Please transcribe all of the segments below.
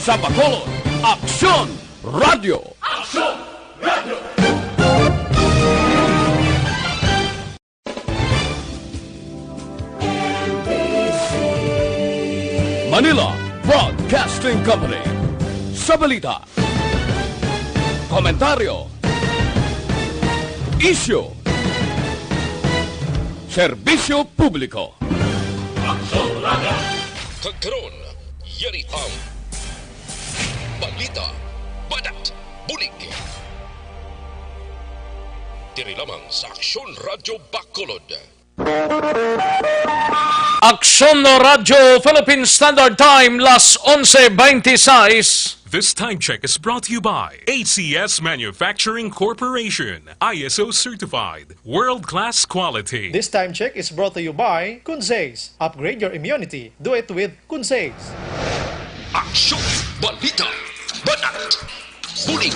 Sa Bacolod, Aksyon Radio! Aksyon Radio! Manila Broadcasting Company. Sa balita, komentaryo, isyu, serbisyo publiko. Aksyon Radio! Kagkaroon, yari ang balita, badat, bulig. Diri lamang sa Aksyon Radio Bacolod. Aksyon Radio Philippine Standard Time, las 11:26. This time check is brought to you by ACS Manufacturing Corporation, ISO certified, world-class quality. This time check is brought to you by Kunsays. Upgrade your immunity. Do it with Kunsays. Aksyon, balita, badat, bulig.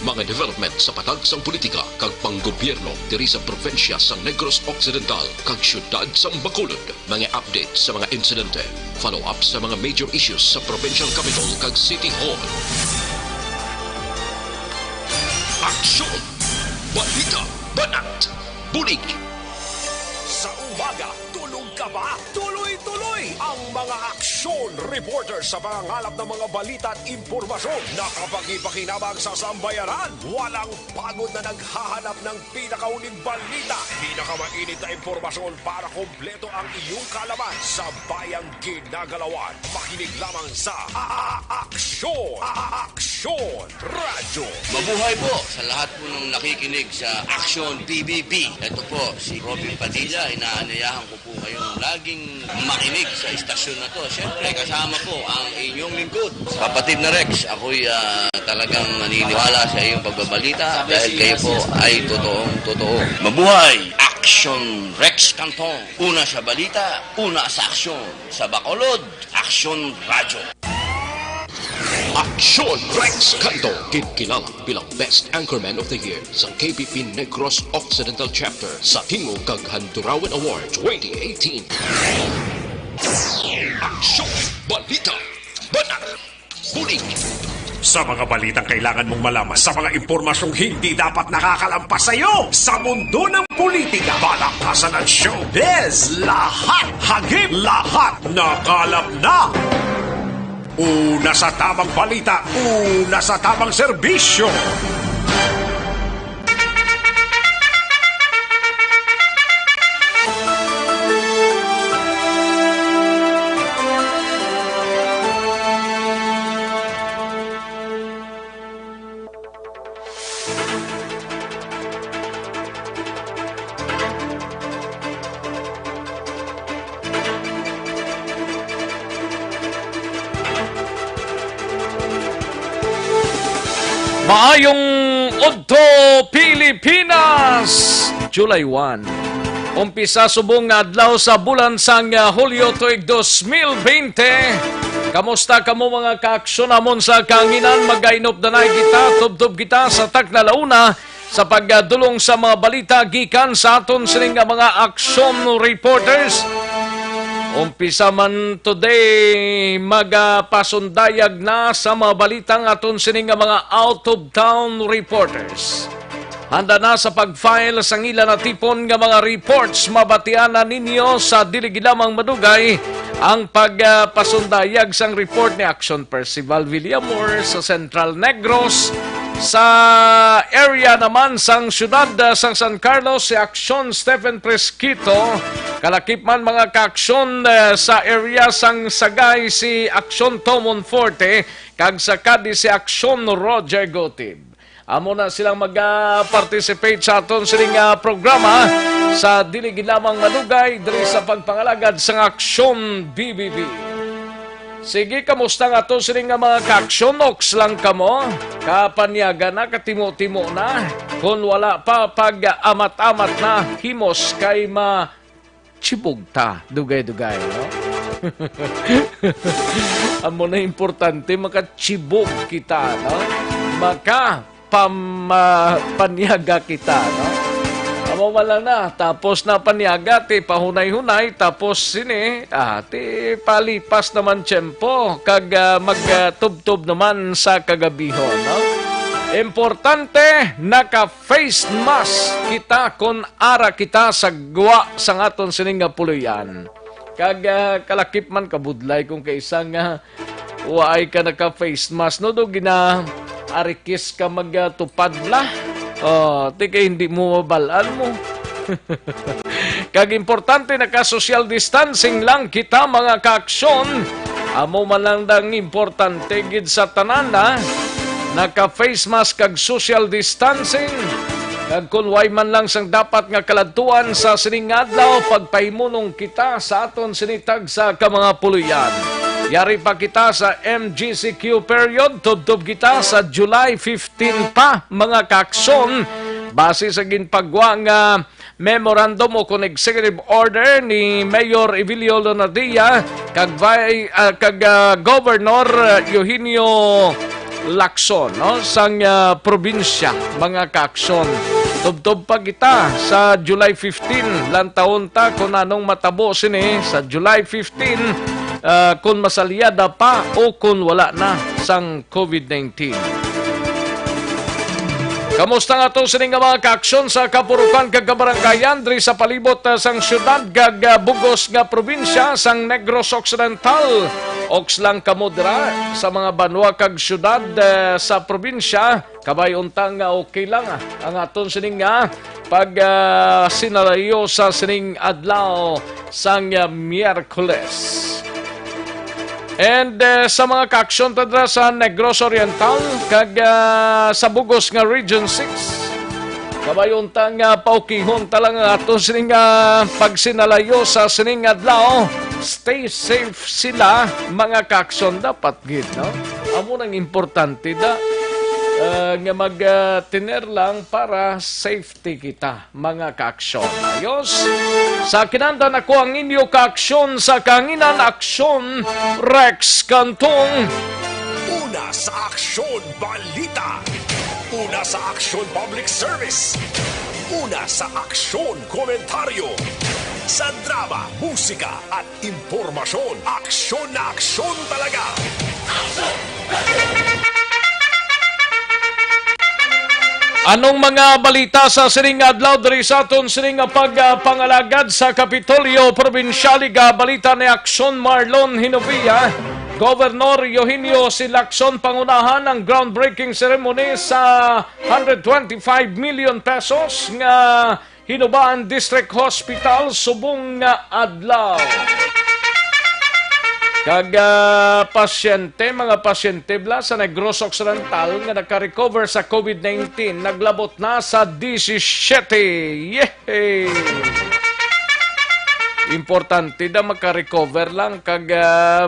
Mga development sa patagsang politika kag panggobyerno diri sa probinsya sa Negros Occidental kag syudad sa Bacolod. Mga update sa mga insidente, follow-up sa mga major issues sa provincial capital kag City Hall. Aksyon, balita, banat, bulig. Sa umaga, tulog ka ba? Tuloy-tuloy ang mga aksyon reporters sa pangangalap ng mga balita at impormasyon na kapag-ipakinabang sa sambayaran. Walang pagod na naghahanap ng pinakauling balita, pinakamainit na impormasyon para kompleto ang iyong kalaman sa bayang ginagalawan. Makinig lamang sa Aksyon! Aksyon Radio! Mabuhay po sa lahat po ng nakikinig sa Aksyon PBB. Ito po, si Robin Padilla. Inaanayahan ko po kayong laging makinig sa istasyon na to. Siyempre, kasama po ang inyong lingkod. Kapatid na Rex, ako'y talagang naniniwala sa iyong pagbabalita dahil kayo po ay totoong-totoo. Mabuhay! Aksyon Rex Canton. Una sa balita, una sa aksyon. Sa Bacolod, Aksyon Radio. Aksyon Rex Canto, kinkilala bilang Best Anchorman of the Year sa KBP Negros Occidental Chapter sa Tingog kag Handurawan Award 2018. Aksyon, balita, banat, bulig. Sa mga balitang kailangan mong malaman, sa mga impormasyong hindi dapat nakakalampas sa iyo, sa mundo ng politika, palakasan at showbiz, lahat, hagip, lahat, nakalap na. Una sa tamang balita, una sa tamang serbisyo. Maayong Udto, Pilipinas! July 1. Umpisa subong nga adlaw sa bulan sang Hulyo tuig 2020. Kamusta kamo mga kaaksyon namon sa kanginan? Magainop danay kita, tubtob kita sa tagnalauna sa pagdulong sa mga balita gikan sa aton sining mga aksyon reporters. Umpisa man today magapasundayag na sa mga balitang aton sining mga out-of-town reporters. Handa na sa pag-file sa ngila na tipon nga mga reports mabatian na ninyo sa dili lamang madugay ang pagpasundayag sang report ni Action Percival Villamor sa Central Negros. Sa area naman sang syudad sang San Carlos si Aksyon Stephen Presquito. Kalakip man mga kaaksyon sa area sang Sagay si Aksyon Tomon Forte kag sa Cadiz si Aksyon Roger Gotib. Amo na silang mag-participate sa aton sining programa sa dili lamang madugay diri sa pagpangalagad sang Aksyon BBB. Sige, kamusta nga to sining mga kaaksyon? Oks lang kamo? Kapanyaga na, katimo-timo na? Kung wala pa pag-amat-amat na, himos kay chibog ta, dugay-dugay, no? Amo na importante, makachibog kita, no? Panyaga kita, no? Amo wala na, tapos na paniaga, ti pahunay-hunay, tapos sini, ti palipas naman tiyempo, kag magtubtob naman sa kagabihon, no? Importante, naka-face mask kita kung ara kita sa gwa sa aton sining nga puluyan. Kag kalakip man kabudlay kung kaisang waay ka naka-face mask, no do gina arikis ka magtupad la. Tika hindi mo mabalaan mo. Kag importante naka-social distancing lang kita mga kaaksyon. Amo man lang dang importante gid sa tanan na naka-face mask kag social distancing. Kag kung way man lang sang dapat nga kaladtuan sa sining adlaw pagpahimunong kita sa aton sinitag sa ka mga puluyan. Yari pa kita sa MGCQ period, tubtob kita sa July 15 pa, mga kakson, base sa ginpagwa nga memorandum o kung executive order ni Mayor Evilio Lonadia kag Governor Eugenio Lacson, no? Sang probinsya, mga kakson. Tubtob pa kita sa July 15, lang taon ta kung anong matabo sini sa July 15, kung masalyada pa o kung wala na sang COVID-19. Kamusta nga to sining mga kaaksyon sa kapurukan kag kabaranggayan diri sa palibot sang syudad kag bugos nga probinsya sang Negros Occidental. Oks lang kamudra sa mga banwa kag syudad sa probinsya, kabay untang nga okay lang ang aton sining nga pag sinalayo sa sining adlaw sang Miyerkules. And sa mga kaaksyon tadra sa Negros Oriental kag sa bugos nga Region 6, kabayon tang paukihon talang ato sining pagsinalayo sa sining adlaw. Stay safe sila, mga kaaksyon, dapat gid, no? Amo nang importante da nga mag-tiner lang para safety kita, mga kaaksyon. Ayos, sa kinanda na ko ang inyo kaaksyon sa Kanginan Aksyon, Rex Cantong. Una sa aksyon balita. Una sa aksyon public service. Una sa aksyon komentaryo. Sa drama, musika at impormasyon, aksyon na aksyon talaga. Anong mga balita sa sining adlaw diri sa aton sining pagpangalagad sa Kapitolyo Probinsyal? Balita ni Aksyon Marlon Hinovia. Governor Eugenio C. Lacson pangunahan ang groundbreaking ceremony sa 125 million pesos nga Hinubaan District Hospital subong nga adlaw. Kag mga pasyente bla sa Negros Occidental nga naka-recover sa COVID-19 naglabot na sa 17. Yehey! Importante da maka-recover lang kag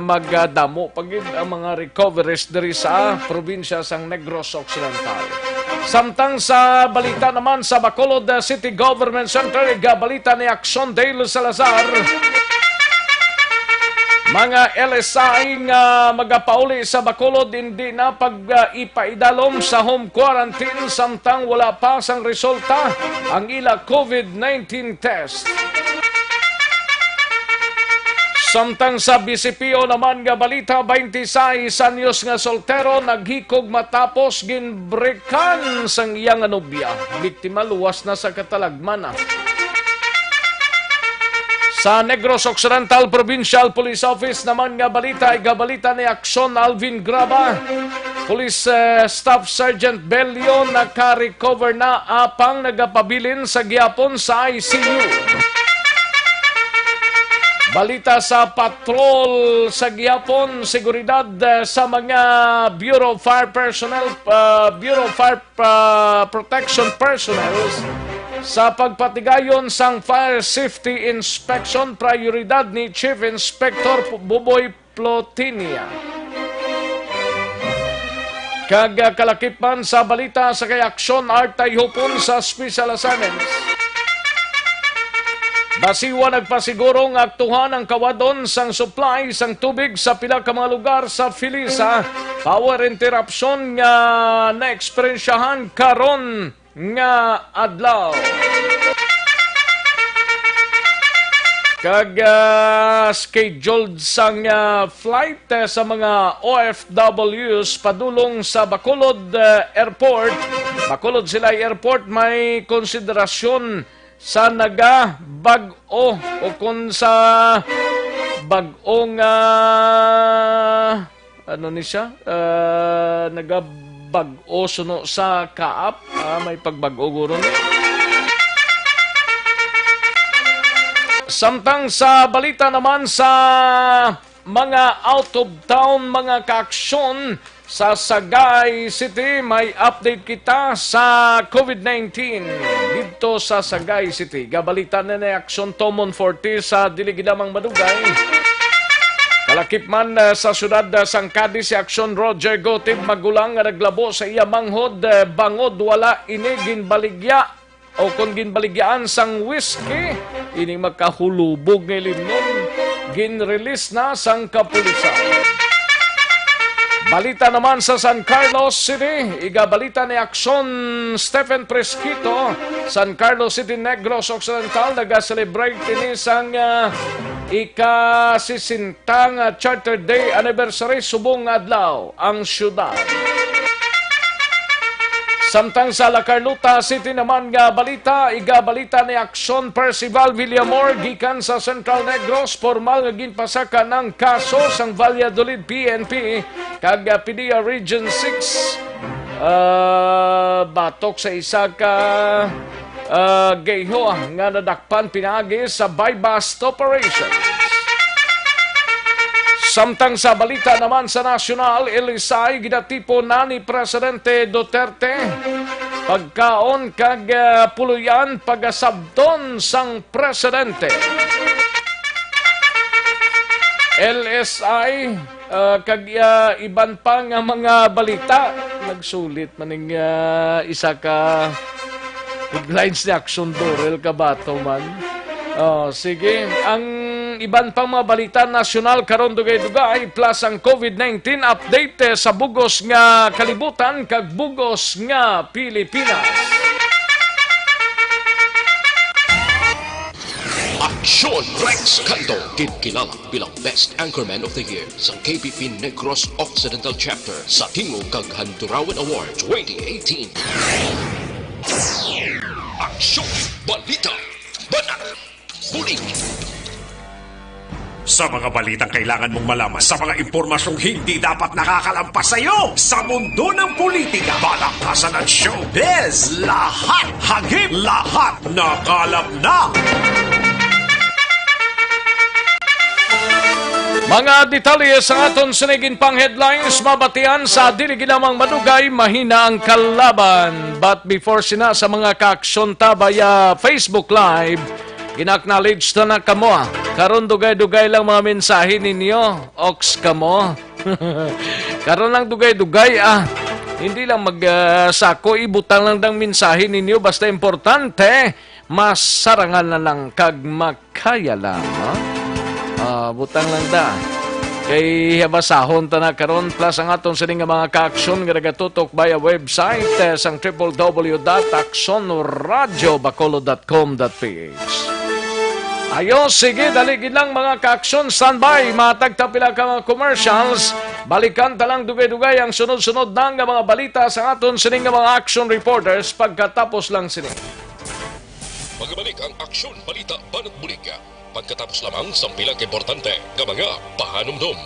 magdamo pagid ang mga recoveries diri sa probinsya sang Negros Occidental. Samtang sa balita naman sa Bacolod City Government Center, balita ni Aksyon Dale Salazar. Mga LSI nga magapauli sa Bacolod hindi na pag-ipaidalom sa home quarantine samtang wala pa sang resulta ang ila COVID-19 test. Samtang sa BCPO naman nga balita, 26 anyos nga soltero naghikog matapos ginbrekan sang iyang anobya. Biktima luwas na sa katalagman. Sa Negros Occidental Provincial Police Office naman nga balita ay gabalita ni Aksyon Alvin Graba. Police Staff Sergeant Belio naka-recover na apang nagapabilin sa gihapon sa ICU. Balita sa patrol sa gihapon, seguridad sa mga Bureau of Fire Personnel, Bureau of Fire Protection Personnel sa pagpatigayon sang fire safety inspection, prioridad ni Chief Inspector Buboy Plotinia. Kag kalakipan sa balita sa kay Aksyon Artay Hupon sa Special Assignments. Basiwa nagpasiguro nga aktuhan ang kawadon sang supply sang tubig sa pila ka mga lugar sa Filisa. Power interruption nga naeksperyensyahan karon nga adlaw. kag scheduled sang flight sa mga OFWs padulong sa Bacolod Airport. Bacolod Silay Airport may konsiderasyon sa naga-bag-o o kung sa bag-ong ano ni siya? Naga-bag-o suno sa kaap. May pag-bag-o guro ni. Samtang sa balita naman sa mga out-of-town mga kaaksyon sa Sagay City, may update kita sa COVID-19 dito sa Sagay City. Gabalita na na aksyon Tomon 40 sa Diligidamang Madugay. Kalakip man sa syudad Sangkadi si aksyon Roger Gotib magulang nga naglabo sa iya manghod bangod wala ini ginbaligya o kung ginbaligyaan sang whiskey, ini makahulubog ng limnon, gin-release na sang kapulisan. Balita naman sa San Carlos City, igabalita ni Aksyon Stephen Presquito, San Carlos City, Negros Occidental, nag-celebrate ini sang ika-sisintang Charter Day anniversary subong adlaw ang syudad. Samtang sa La Carlota City naman nga balita, igabalita ni Aksyon Percival Villamor gikan sa Central Negros, formal nga ginpasaka ng kaso sang Valladolid PNP kag PDEA Region 6 batok sa isa ka gayho nga nadakpan pinagi sa buy-bust operation. Samtang sa balita naman sa nasyonal, Elisay gidatipo na ni Presidente Duterte pagkaon kag puluyan pagasabton sang presidente. LSI kag iban pa nga mga balita nagsulit maning isa ka headlines ni Action Dorel Kabato man. Sige, ang iban pang mga balita nasyonal karon dugay-dugay plus ang COVID-19 update sa bugos nga kalibutan kag bugos nga Pilipinas. Aksyon Rex Canto, kinilala bilang Best Anchorman of the Year sa KBP Negros Occidental Chapter sa Tingog kag Handurawan Award 2018. Aksyon Balita Banat Bulig. Sa mga balitang kailangan mong malaman, sa mga impormasyong hindi dapat nakakalampas sa iyo, sa mundo ng politika, balakasan at showbiz, lahat hagip, lahat nakalap na. Mga detalye sa aton sinigin pang headlines, mabatian sa Diliginamang Madugay, mahina ang kalaban. But before sina sa mga kaaksyon tabaya Facebook Live, ina-acknowledge na kamo. Karon dugay-dugay lang mga mensahe ninyo. Ox kamo. Karon lang dugay-dugay Hindi lang magsako, ibutang lang dang mensahe ninyo. Basta importante, masarangan na lang kag makaya lang. Butang lang da. Kay habasahon ta na karon plus ang aton sining mga kaaksyon nga nagatutok via website sang www.aksonradiobacolod.com.ph. Ayo, sige, daligid lang mga kaaksyon, standby, matagtapila ka mga commercials, balikan talang dugay-dugay ang sunod-sunod ng mga balita sa aton sining mga action reporters pagkatapos lang sining. Magbalik ang Aksyon Balita Banat Bulig. Pagkatapos lamang sa pilang importante ng mga pahanumdum.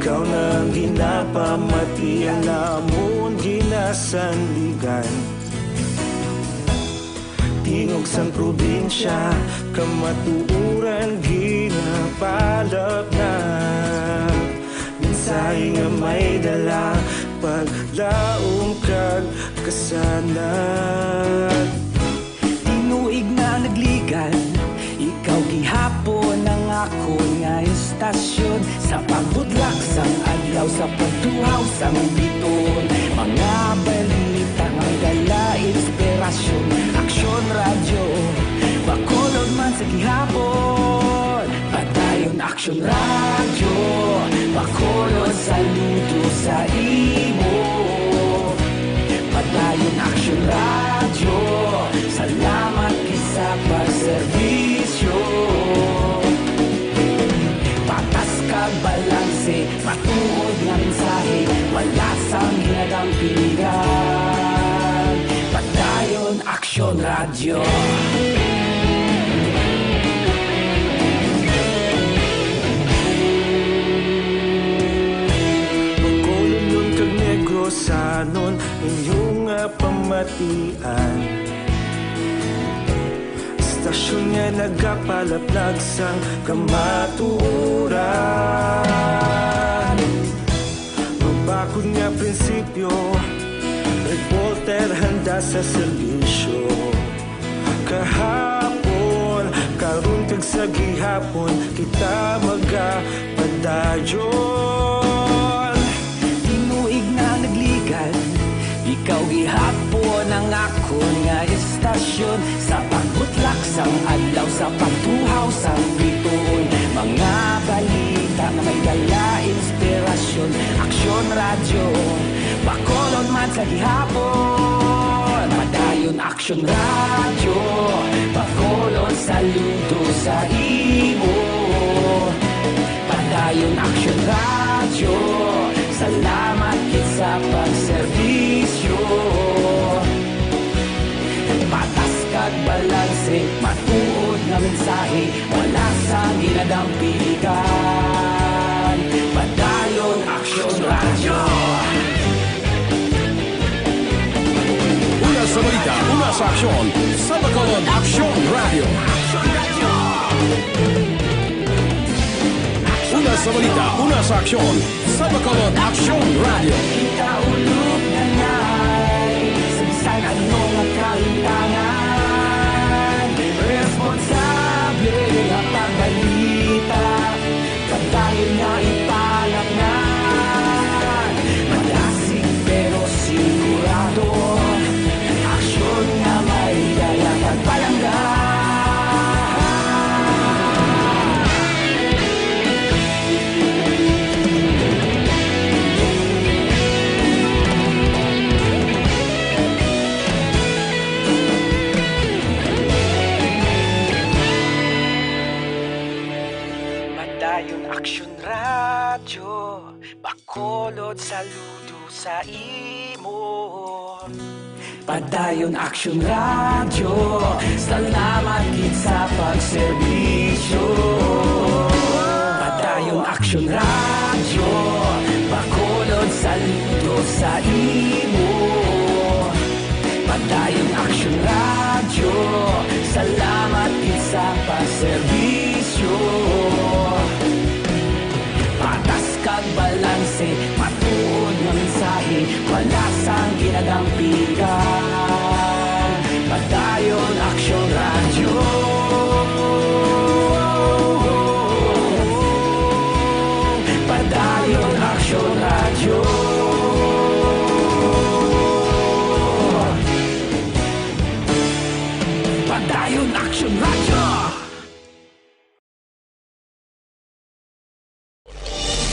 Ikaw nang ginapamati ang namon ginasandigan. Tingog sang probinsya, kamatuuran ginapalap na. Minsan mensahe nga may dala paglaom kag kasanag. Tinuig na nagligan, ikaw gihapon ang ako nga istasyon. Sa pagbudlak sang adlaw, sa pagtuhaw sang biton, mga balita nga dala inspirasyon. Aksyon radyo, bakolod man sa gihapon. Padayon aksyon radyo, bakolod saludo sa imo. Padayon aksyon radyo, salamat sa pagserbisyo. Patas kag balanse, matuod nga mensahe, wala sang hinagang piligan. Padayon aksyon radyo. Bacolod nun kag Negrosanon, inyong pamatian. Istasyon nga nagapalaplag sang kamatuuran. Magbakod nga prinsipyo, reporter handa sa serbisyo. Kahapon, karon kag sa gihapon, kita magapadayon. Tinuig na nagligan, ikaw gihapon ang ako nga istasyon. Sa pagbutlak sang adlaw, sa pagtuhaw sang bituon, mga balita na may dala inspirasyon. Aksyon radyo, bakolod man sa gihapon. Padayon aksyon radyo, bakolod saludo sa imo. Padayon aksyon radyo, salamat kit sa pagserbisyo. Patas kag balanse, matuod nga mensahe, wala sang hinagang piligan. Padayon aksyon radyo. Una sa balita, una sa aksyon, sa Bacolod Aksyon Radio. Una sa balita, una sa aksyon, sa Bacolod Aksyon Radio. Ikaulog na na'y sabisan ano nga kahintangan. Responsable nga pagbalita, pagdayon nga ipalaknan. Malasig pero sigurado, aksyon nga may dala pagpalanggan. Padayon aksyon radyo, bakolod saludo sa imo. Padayon aksyon radyo, salamat gid sa pagserbisyo. Padayon aksyon radyo, bakolod saludo sa imo. Padayon aksyon radyo, salamat gid sa pagserbisyo. Patas kag balanse, matuod nga mensahe, wala sang ginagang piligan. Padayon aksyon radyo. Padayon aksyon radyo. Padayon aksyon radyo.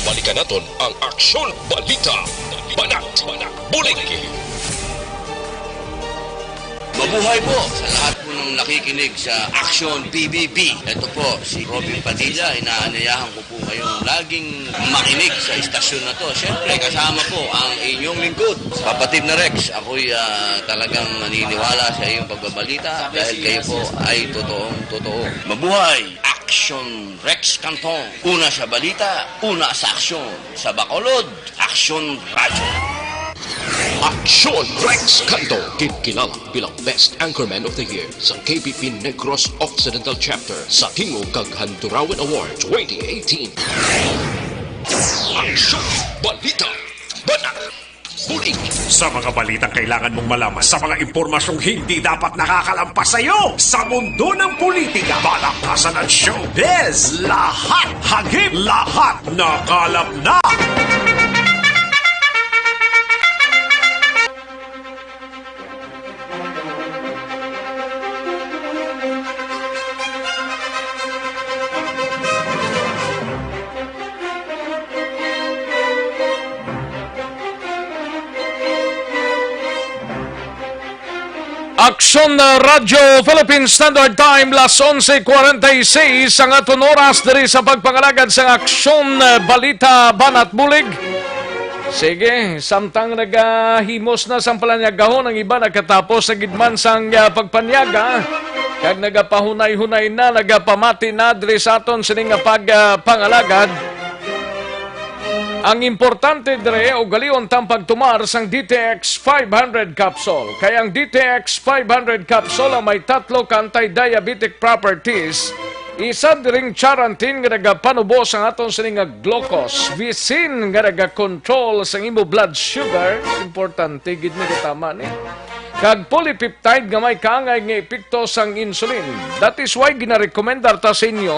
Balikan naton ang Aksyon Balita. Banat, bulig. Mabuhay po sa lahat po ng nakikinig sa Aksyon PBB. Ito po si Robin Padilla. Inaanayahan ko po kayong laging makinig sa istasyon na to. Siyempre kasama po ang inyong lingkod, kapatid na Rex. Ako'y talagang naniniwala sa iyong pagbabalita dahil kayo po ay totoong-totoo. Mabuhay! Aksyon Rex Canton. Una sa balita, una sa aksyon. Sa Bacolod, Aksyon Radyo. Aksyon Rex Canto, kilala bilang Best Anchorman of the Year sa KBP Negros Occidental Chapter sa Tingog kag Handurawan Award 2018. Aksyon, balita, banat, bulig. Sa mga balitang kailangan mong malaman, sa mga impormasyong hindi dapat nakakalampas sa iyo, sa mundo ng politika, balakasan at showbiz, lahat hagip, lahat nakalap na. Aksyon na Radyo Philippine Standard Time, las 11:46 ang aton oras diri sa pagpangalagad sa Aksyon Balita Banat Bulig. Sige, samtang nagahimos na sang palanyagahon ang iba nagkatapos sa gidman sang pagpanyaga, kag nagapahunay-hunay na, nagapamati na diri sa aton sining pagpangalagad. Ang importante dire o galion tang pagtumar sang DTX 500 capsule. Kaya ang DTX 500 capsule ang may 3 anti-diabetic properties. Isa diring charantin nga nagapanubos ang aton sining glucose. Visin nga nagakontrol sang imo blood sugar. Importante gid ni tama ni. Kag polypeptide nga may kaangay nga epekto sang insulin. That is why ginarekomendar ta sa inyo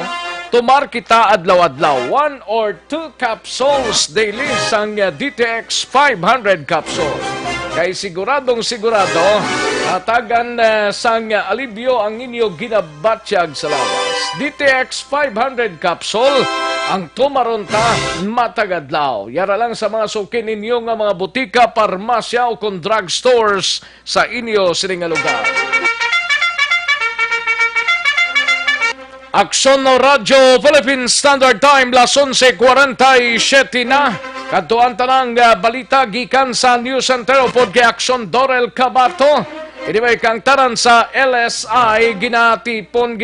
tumar kita adlaw-adlaw 1 or 2 capsules daily sang DTX 500 capsule. Kay siguradong hatagan sang alibyo ang inyo ginabatsyag sa lawas. DTX 500 capsule ang tumaronta matagadlaw. Yara lang sa mga sukin ninyo nga mga butika, parmasya o kung drugstores sa inyo sining lugar. Aksyon no Radyo Philippine Standard Time, las 11:47 na. Katuan tanang balita gikan sa News Center pod kay Aksyon Dorel Cabato. Ini may kang taran sa LSI ginapatipon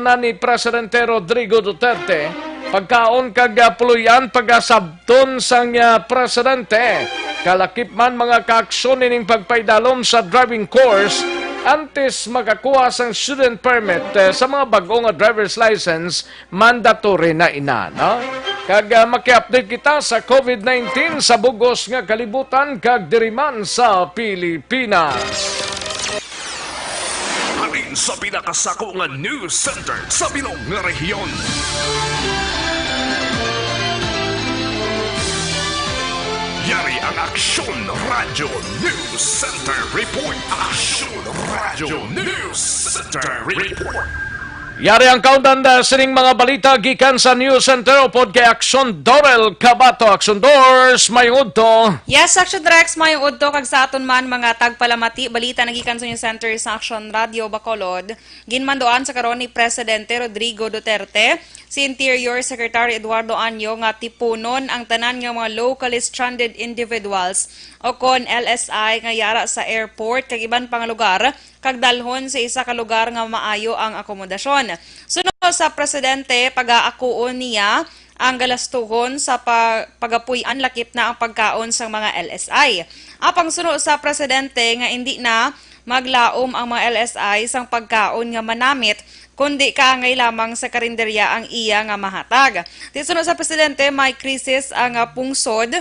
na ni Presidente Rodrigo Duterte. Pagkaon kag puluyan pagasabton sang presidente. Kalakip man mga kaaksyon ning pagpaydalom sa driving course antes makakuha sang student permit sa mga bagong driver's license, mandatory na ina. No? Kag maki-update kita sa COVID-19 sa bugos nga kalibutan kag diriman sa Pilipinas. Halin sa pinakasako nga news center sa bilog nga rehiyon. Yari ang Aksyon Radyo News Center Report. Aksyon Radyo News Center Report. Yari ang kaundan sining mga balita gikan sa News Center pod kay Aksyon Dorel Cabato. Aksyon Dors, mayong udto. Yes, Aksyon Rex, mayong udto kag sa aton man mga tagpalamati balita nagikan sa News Center sa Aksyon Radio Bacolod. Ginmandoan sa karon ni Presidente Rodrigo Duterte si Interior Secretary Eduardo Anyo nga tipunon ang tanan nga mga locally stranded individuals o kon LSI nga yara sa airport kag iban pang lugar kag dalhon sa isa ka lugar nga maayo ang akomodasyon. Sunod sa presidente, pag-aakuon niya ang galastuhon sa pagapuy-an lakip na ang pagkaon sa mga LSI. Apang sunod sa presidente nga hindi na maglaom ang mga LSI sang pagkaon nga manamit kundi kaangay lamang sa karinderya ang iya nga mahatag. Sunod sa presidente, may krisis ang pungsod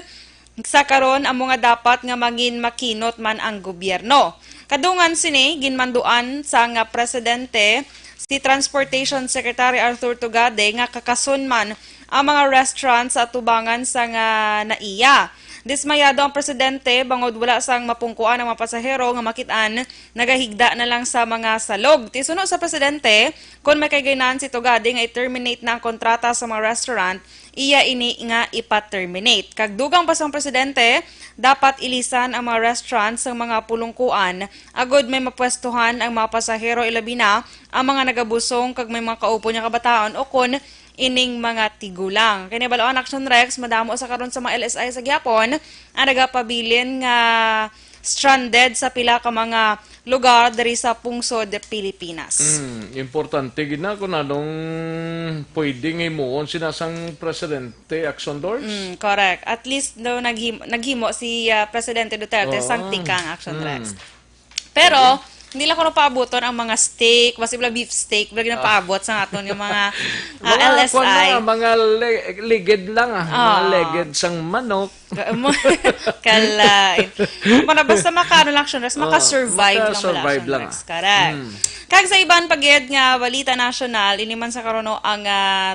sa karon ang mga dapat nga mangin makinot man ang gobyerno. Kadungan sini ginmanduan sa nga presidente si Transportation Secretary Arthur Tugade nga kakasun man ang mga restaurants sa tubangan sa nga naiya. Dismayado ang presidente bangod wala sang mapungkuan ang mga pasahero nga makitaan nagahigda na lang sa mga salog. Tisuno sa presidente kung may kayganan si Tugade nga i-terminate na ang kontrata sa mga restaurant, iya ini nga ipa-terminate. Kagdugang pa sa presidente, dapat ilisan ang mga restaurants sa mga pulungkuan agod may mapwestuhan ang mga pasahero ilabi na ang mga nagabusong kag may mga kaupo niya kabataon o kun ining mga tigulang. Kaya balawan Action Rex, madamo sa karon sa mga LSI sa Gyapon ang nagapabilin nga stranded sa pila ka mga lugar diri sa pungsod Pilipinas. Importante gid na kung anong pwedeng imuon sinasang presidente Action Dors. Correct. At least no naghimo si Presidente Duterte sang tikang Action Rex. Pero hindi lang ko napaaboton ang mga steak, basibla beef steak, wala ginapaabot sa aton yung mga LSI. Mga ligid lang mga ligid sang manok. Kalain. Basta maka-survive lang. Correct. Kag sa iban pagid nga balita nasyonal, iniman sa karono ang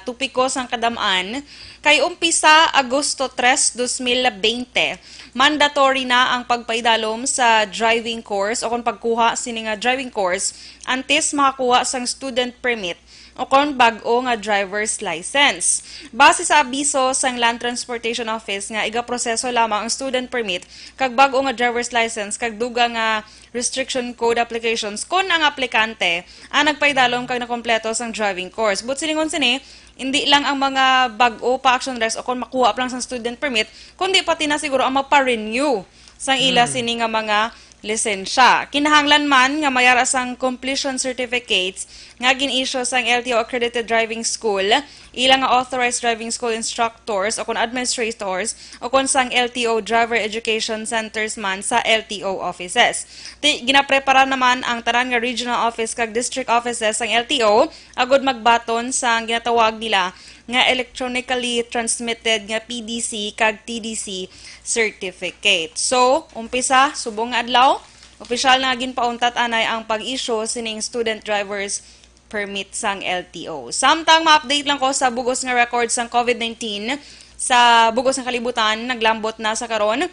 tupiko sang kadamaan kay umpisa Agosto 3, 2020. Mandatory na ang pagpaidalom sa driving course o kung pagkuha sini nga driving course antes makakuha sang student permit o kung bag-o nga driver's license. Base sa abiso sang Land Transportation Office nga iga-proseso lamang ang student permit kag bag-o nga driver's license kag duga nga restriction code applications kung ang aplikante ang nagpaidalom kag nakompleto sang driving course. But silingon sini, hindi lang ang mga bag-o pa action rest o kung makuha pa lang sang student permit, kundi pati na siguro ang mapa-renew sang ila sini nga mga lisensya. Kinahanglan man nga mayara sang completion certificates nga gin-issue sang LTO accredited driving school, ilang nga authorized driving school instructors o kun administrators o kun sang LTO driver education centers man sa LTO offices. Ginaprepara naman ang tanan nga regional office kag district offices sang LTO agud magbaton sang ginatawag nila nga electronically transmitted nga PDC kag TDC certificate. So, umpisa subong nga adlaw, opisyal na ginpauntat anay ang pag-issue sining student drivers permit sang LTO. Samtang ma-update lang ko sa bugos nga records sang COVID-19 sa bugos ng kalibutan, naglambot na sa karon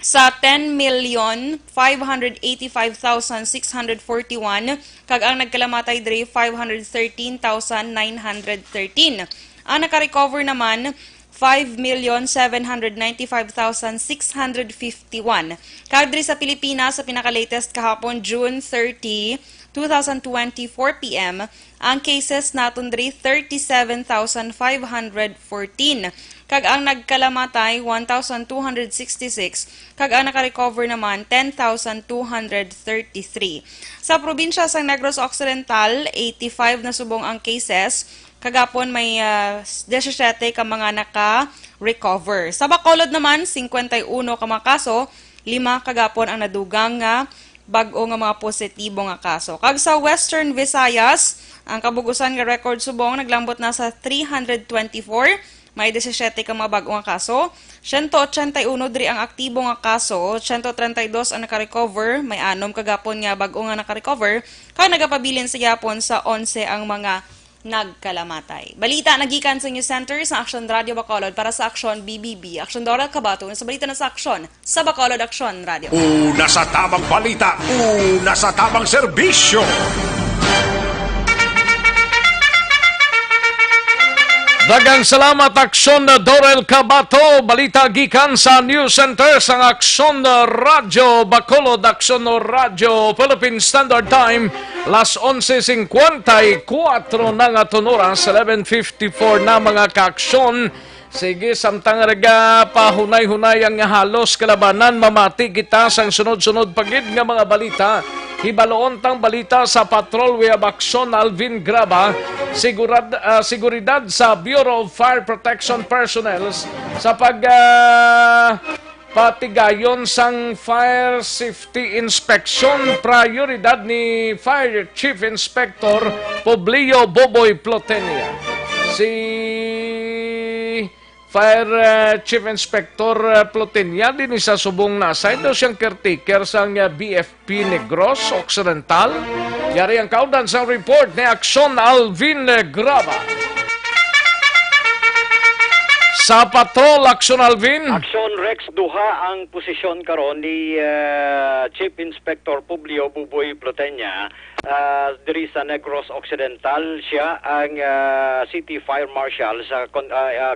sa 10,585,641 kag ang nagkalamatay diri 513,913. Ang naka-recover naman 5,795,651. Kag diri sa Pilipinas sa pinaka-latest kahapon June 30, 2024 PM, ang cases naton diri 37,514. Kag ang nagkalamatay 1,266, kag ang naka-recover naman 10,233. Sa probinsya sang Negros Occidental, 85 na subong ang cases, kagapon may 17 ka mga naka-recover. Sa Bacolod naman, 51 ka mga kaso, 5 kagapon ang nadugang nga bag-o nga mga positibo nga kaso. Kag sa Western Visayas, ang kabugusan nga record subong naglambot na sa 324, may 17 ka mga bag-o nga kaso. 181 diri ang aktibo nga kaso, 132 ang naka-recover, may 6 kagapon nga bag-o nga naka-recover, kag nagapabilin sa yapon sa 11 ang mga nagkalamatay. Balita nagikan sa News Center sa Action Radio Bacolod para sa Action BBB. Action Dora Kabato sa balita na sa Action sa Bacolod Action Radio. Una sa tamang balita, una sa tamang serbisyo. Dagang salamat Aksyon Dorel Cabato, balita gikan sa News Center sa Aksyon Radio Bacolod, Aksyon Radio Philippine Standard Time, las 11:54 na nga oras, 11:54 na mga kaaksyon. Sige, samtang raga pahunay-hunay ang halos kalabanan, mamati kita sang sunod-sunod pagid nga mga balita. Hibaloon tang balita sa Patrol Way of Action Alvin Graba, seguridad sa Bureau of Fire Protection Personnel sa patigayon sang Fire Safety Inspection, prioridad ni Fire Chief Inspector Publio Boboy Plotenia. Si Fire Chief Inspector Plotenia din sa subong nasay daw siyang caretaker sang BFP Negros Occidental. Yari ang kaudan sa report ni Aksyon Alvin Graba. Sa Patrol Aksyon Alvin. Aksyon Rex, duha ang posisyon karon ni Chief Inspector Publio Buboy Plotenia diri sa Negros Occidental. Siya ang City Fire Marshal sa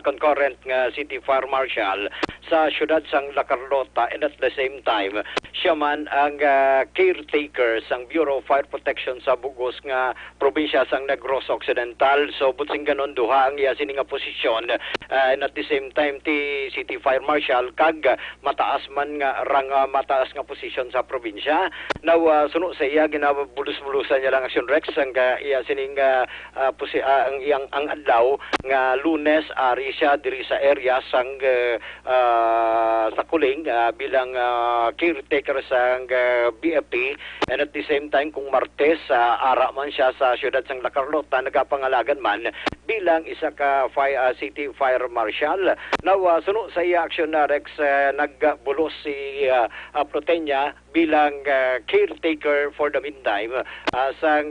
concurrent nga City Fire Marshal sa siyudad sang La Carlota, and at the same time siya man ang caretaker sang Bureau of Fire Protection sa bugos nga probinsya sang Negros Occidental. So butsing ganon duha ang iya sini nga posisyon, and at the same time ti City Fire Marshal kag mataas man nga rang mataas nga posisyon sa probinsya. Now suno sa iya ginabulos bulusan niya lang Action Rex ang iya sining ang iyang ang adlaw nga Lunes ari siya diri sa area sang sa Kuling bilang caretaker sa BFP, and at the same time kung Martes ara man siya sa siyudad sang La Carlota nagapangalagan man bilang isa ka city fire marshal. Now suno sa iya Action Rex nagbulos si Protenya bilang caretaker for the meantime sa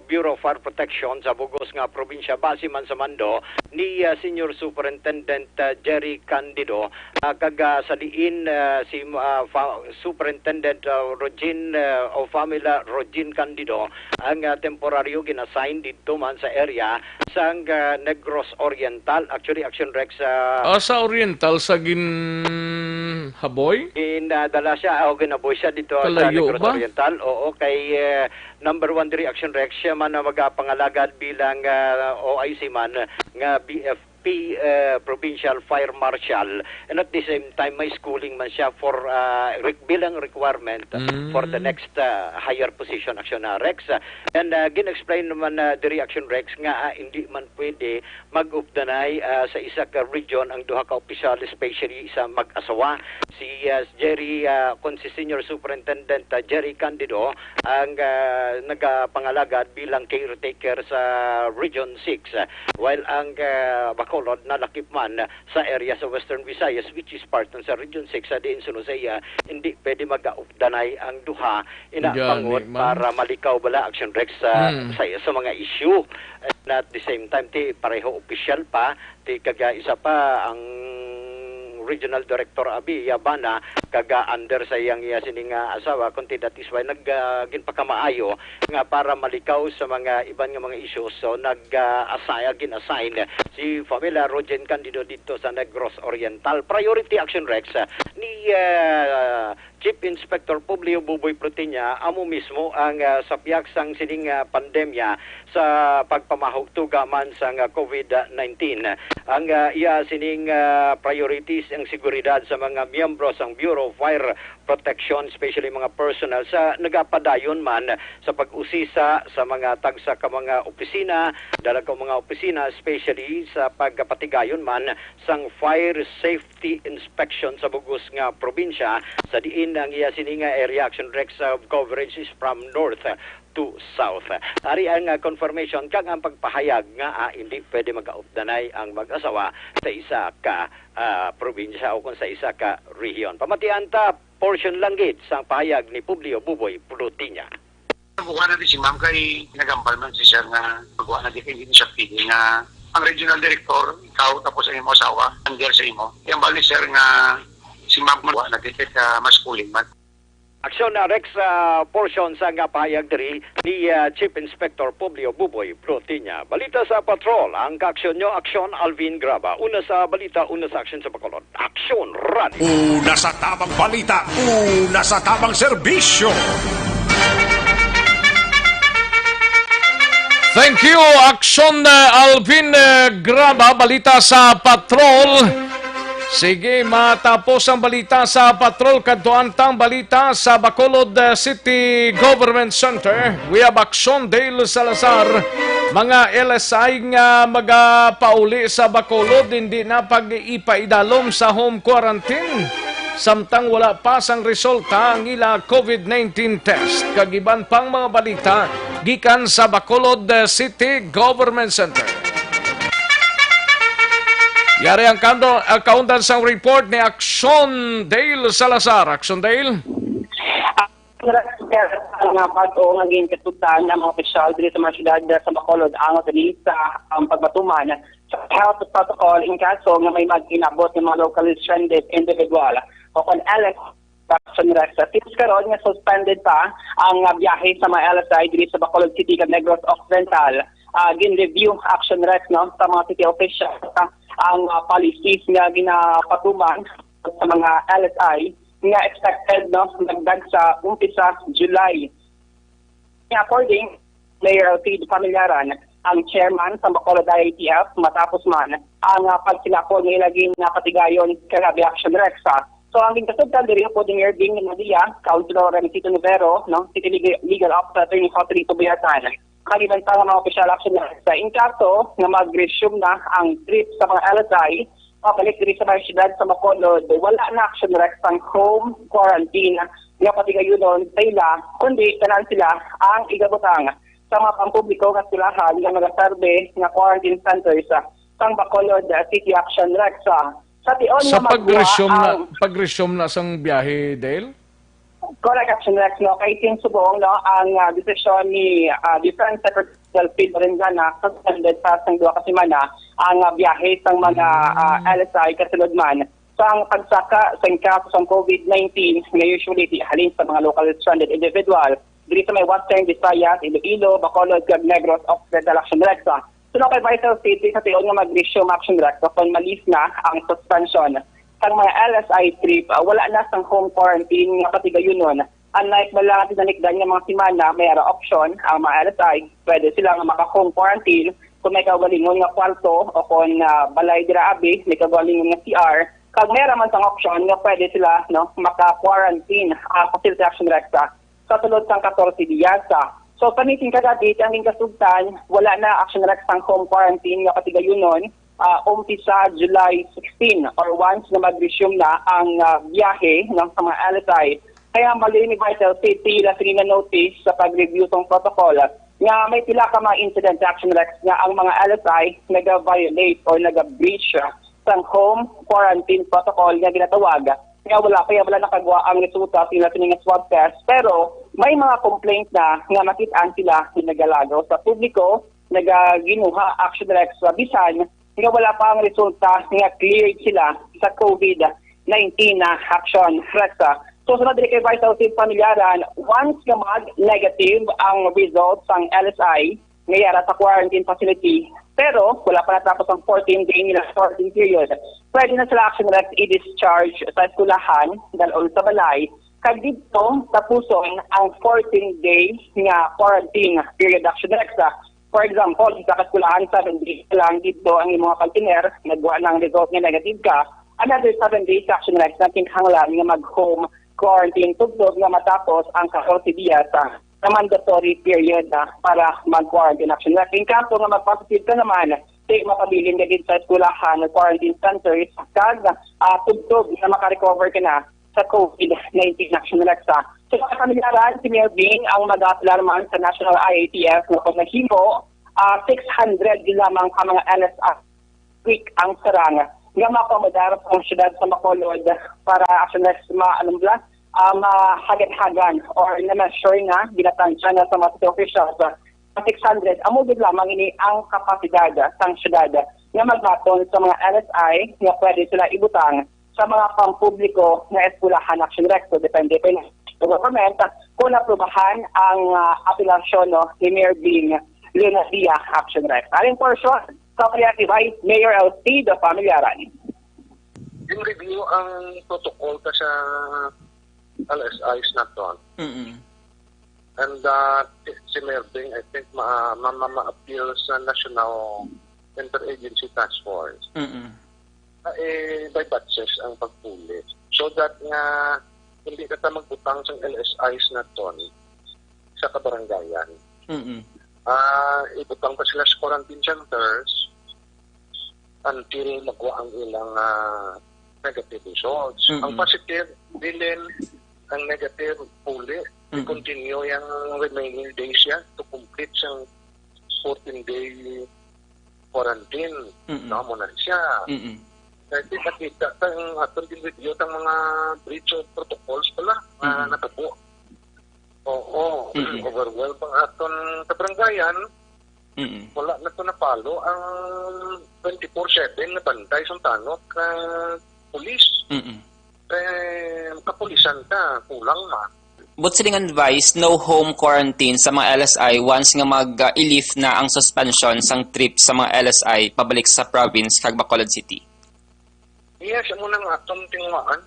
Bureau of Fire Protection sa Bugos nga probinsya base man sa Mando ni Senior Superintendent Jerry Candido kag saliin si Superintendent Rogin o Famila Rogin Candido ang temporaryo ginassign dito man sa area sa Negros Oriental. Actually Action Rex sa Oriental sa Haboy? Dala siya o ginaboy siya dito sa Negros Oriental. Oo, kay number 1 diri Action Rex siya man na magapangalagad bilang OIC man nga BFP Provincial Fire Marshal, and at the same time may schooling man siya for bilang requirement for the next higher position Action Rex. And gin-explain naman diri Action Rex nga hindi man pwede mag-updanay sa isa ka region ang duha ka opisyal, especially sa mag-asawa. Si Jerry si Senior Superintendent Jerry Candido ang nagapangalagad bilang caretaker sa Region 6, while ang Bacolod na lakip man sa area sa Western Visayas which is part ng sa Region 6 din suno sa iya hindi pwede mag-updanay ang duha inapangot para malikaw bala Action Rex sa mga issue. And at the same time ti pareho official pa ti kaga isa pa ang Regional Director Abi Yabana kaga under sa iyang sining asawa kunti that is why ginpakamaayo nga para malikaw sa mga iban nga mga issues. So gin-assign si Famila Rogin Candido dito sa Negros Oriental. Priority Action Rex ni Chief Inspector Publio Buboy Protenya amo mismo ang sapyak sang sining pandemya sa pagpamahugtuga man sa COVID-19. Ang iya sining priorities ang seguridad sa mga miyembro sang Bureau of Fire Protection, especially mga personnel sa nagapadayon man sa pag-usisa sa mga tagsa ka mga opisina, dalag ka mga opisina, especially sa pagpatigayon man sang fire safety inspection sa bugos nga probinsya sa diin ang iya sininga area Action Rex coverage is from north to south. Ari ang confirmation kag ang pagpahayag nga hindi pwede mag-updanay ang mag-asawa sa isa ka probinsya o kung sa isa ka rehiyon. Pamatian ta portion lang gid sa pahayag ni Publio Buboy Protenya. Bukuan natin si ma'am kay nagambal man si sir nga bukuan natin kay hindi siya pili nga ang regional director ikaw tapos ang imo asawa under sa imo. Yung bali sir nga si ma'am bukuan natin kay masculine man. Action Rex portion sa nga pahayag diri ni Chief Inspector Publio Buboy Protenya. Balita sa patrol, ang kaaksyon nyo, Action Alvin Graba. Una sa balita, una sa aksyon sa Bacolod. Action Radio. Una sa tabang balita, una sa tabang serbisyo. Thank you, Action Alvin Graba. Balita sa patrol. Sige, matapos ang balita sa patrol, kadtuantang balita sa Bacolod City Government Center. We have Action Dale Salazar. Mga LSI nga magapauli sa Bacolod, hindi na pag-ipaidalom sa home quarantine. Samtang wala pa sang resulta ang ila COVID-19 test. Kagiban pang mga balita, gikan sa Bacolod City Government Center. Yari ang kaundan sang report ni Action Dale Salazar. Action Dale? Nga bago nga ginкатуtan ng mga opisyal dito sa mga syudad sa Bacolod ang dili sa pagbatuman sa health protocol in kaso nga may mag-inabot ng mga locally stranded individual. O kung Action Rex. Tips karon nga suspended pa ang biyahe sa mga LSI dito sa Bacolod City ug Negros Occidental. Gin-review Action Rex no sa mga city officials ang policies nga ginapatuman sa mga LSI nga expected no nagdag sa umpisa July. According Mayor Alfredo Familiaran, ang chairman sa Bacolod IATF matapos man ang pagsilakon ng ilaging patigayon kagabi Action Rex So ang kasugdan diri po ni Mayor Bing Nadia, Councilor Remisito Nivero, no, City Legal Officer Attorney Jose Tubayatan, kaliban sa mga official action na sa inkaso na mag-resume na ang trip sa mga LSI, balik diri sa mga syudad sa Bacolod, wala na action rex ang home quarantine nga pati gayunon sila, kundi tanan sila ang igabutang sa mga pampubliko nga silahan nga nagaserbe nga quarantine centers sa Bacolod City Action Rex. Sa tion Sa nga pag-resume na sang biyahe, Dale? Correct, Action Rex, no? Kay Tim Subong, no, ang desisyon ni Defense Secretary Phil Barengana suspended sa sang duha ka semana ang biyahe sang mga LSI kasulod man sa pagsaka sa kaso sa COVID-19 nga usually halin sa mga local stranded individual diri sa may Western Visayas, Iloilo, Bacolod, Negros, Occidental Action Rex. So na kay Vital City sa tion nga mag-resume Action Rex upon malis na ang suspension sang mga LSI trip, wala na sang home quarantine nga pati gayunon. Unlike bala tinanikdan nga mga semana, may option ang mga LSI, pwede sila nga maka-home quarantine kung may kagalingon nga kwarto o kung balay dira abi, may kagalingon nga CR. Kag may raman sang option nga pwede sila no maka-quarantine facility Action Rex sa tulod sang 14 días. So panitin kada date ang kasugtan, wala na Action Rex sang home quarantine nga pati gayunon. Umpisa July 16 or once na mag-resume na ang biyahe ng mga LSI. Kaya mali ni Vital City na notice sa pag-review tong protocol nga may pila ka mga incident Action Rex nga ang mga LSI nag-violate or nag-breach sang home quarantine protocol nga ginatawag. Kaya wala nakagawa ang resulta sila nga swab test, pero may mga complaint na nga makitaan sila nagalagaw sa publiko, nagaginuha Action Rex bisan nga wala pa ang resulta nga cleared sila sa COVID-19 na Action Rex. So sa diri kay Vital Team Pamilyaran, once nga mag-negative ang results ng LSI ngayara sa quarantine facility, pero wala pa natapos ang 14-day nila quarantine period, pwede na sila Action Rex i-discharge sa eskulahan dahil sa balay. Kag dito tapuson ang 14-day nga quarantine period Action Rex. For example, sa kaskulahan 7 days lang dito ang imong partner nagwa ng result nga negative ka, another 7 days Action Rex na kinahanglan nga mag-home quarantine tugtog nga matapos ang 14 días na mandatory period para mag-quarantine Action Rex. In kaso nga mag-positive ka naman, mapabilin ka din sa eskulahan ng quarantine centers kag tugtog na makarecover ka na sa COVID-19 Action Rex. So sa pamilyaran, si Mayor Bing ang mag-alarman sa National IATF na pag naghimo, 600 lamang ka mga LSI week ang sarang nga makomodar sa syudad sa Bacolod para Action Rex mahagad-hagan or na-measure nga ginatansya na sa mga officials 600 amugid lamang ini ang kapasidad sang syudad nga magbaton sa mga LSI nga pwede sila ibutang sa mga pampubliko na eskulahan Action Rex. So depende pa na government kung aprubahan ang apelasyon ni Mayor Bing Nadia Action Rex. Aling portion sa Vice Mayor LC de Pamilyaran. Yung review ang protocol ka sa LSIs na to. And si Mayor Bing, I think ma-appeal sa National Interagency Task Force. By batches ang pagpuli. So that nga hindi ka magbutang sa LSIs na to sa kabarangayan. Ibutang pa sila sa quarantine centers until magwa ang ilang negative results. Ang positive, bilin ang negative puli. I-continue yung remaining days yan to complete siyang 14-day quarantine. Mo na siya. Kaya nakita ang atong video ng mga breach of protocols pala natabo. Oo. Overwhelmed ang aton kabarangayan. Wala na ito napalo ang 24/7 na bantay sa tanok pulis. Kapulisan ka, kulang na. But siling advice, no home quarantine sa mga LSI once nga mag-i-lift na ang suspension sang trip sa mga LSI pabalik sa province kag Bacolod City. Yes, mo nang atong tinguhaan.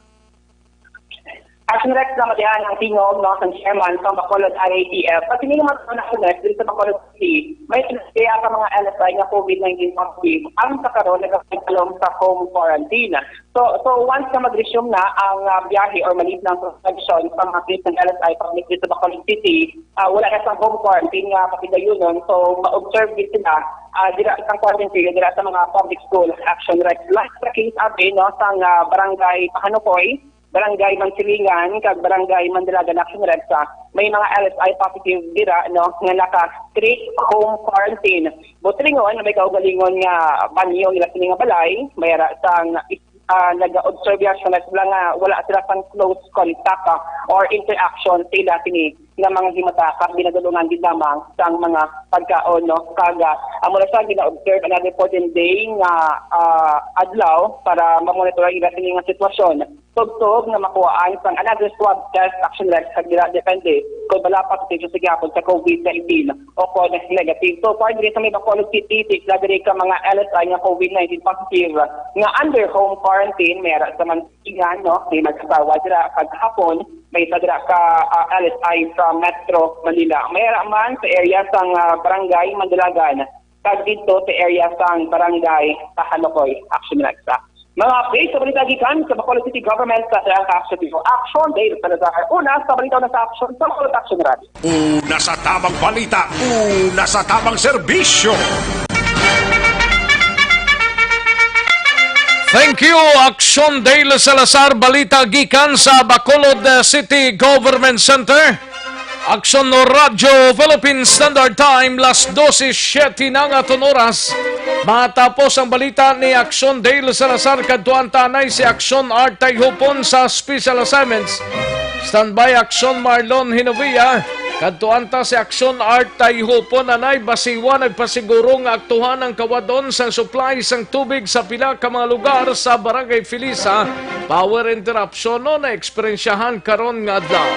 Action Rex na madihan ang tingog no, ng chairman sa Bacolod RATF. Pag hindi naman sa Action Rex dito sa Bacolod City, may kaya sa mga LSI na COVID-19 positive ang kakaroon nagkakalong sa home quarantine. So once na mag-resume na ang biyahe or maliit ng suspension sa mga case ng LSI public dito sa Bacolod City, wala na sa home quarantine nga pakidayonon. So ma-observe din sila dira isang quarantine period dira sa mga public school. Action Rex. Last sa case atin no, sa barangay Pahanukoy, Barangay Mansilingan, kag Barangay Mandalagan, Action Rex, may mga LSI positive dira no nga naka-strict home quarantine. Butlingon na may kaugalingon nga banyo nila sini nga balay, mayara sang nag-observe sila nga wala sila sang close contact or interaction sila sini nga mga himataka binadulungan din lamang sang mga pagkaon no kaga amo na sa gina-observe another 14 day nga adlaw para mamonitor ang ila sini nga sitwasyon. Tugtog na makuhaan sang another swab test Action Rex sa dira depende kung wala pa positive sa gyapon sa COVID-19 o kung negative. So for diri sa may Bacolod City lagari ka mga LSI nga COVID-19 positive nga under home quarantine mayara sa Mansilingan no may magsasawa dira kaghapon may sadra ka LSI sa Metro Manila. Mayara man sa area sang Barangay Mandalagan kag dito sa area sang Barangay Pahanukoy. Action Rex. Mga updates sa balita gikan sa Bacolod City Government sa Action People Action Day sa Lazar. Una sa balita na sa Action sa Bacolod Action Radio. Una sa tamang balita, una sa tamang serbisyo. Thank you, Action Day Salazar. Balita gikan sa Bacolod City Government Center. Action no Radyo Philippine Standard Time, las 12:07 na nga oras. Matapos ang balita ni Action Dale Salazar, kadtuan tanay si Action Art Tayhupon sa Special Assignments. Standby Action Marlon Hinovia. Kadtuan ta si Action Art Tayhupon anay basiwa nagpasiguro nga aktuhan ang kawadon sang supply sang tubig sa pila ka mga lugar sa Barangay Filisa. Power interruption no na eksperyensyahan karon nga adlaw.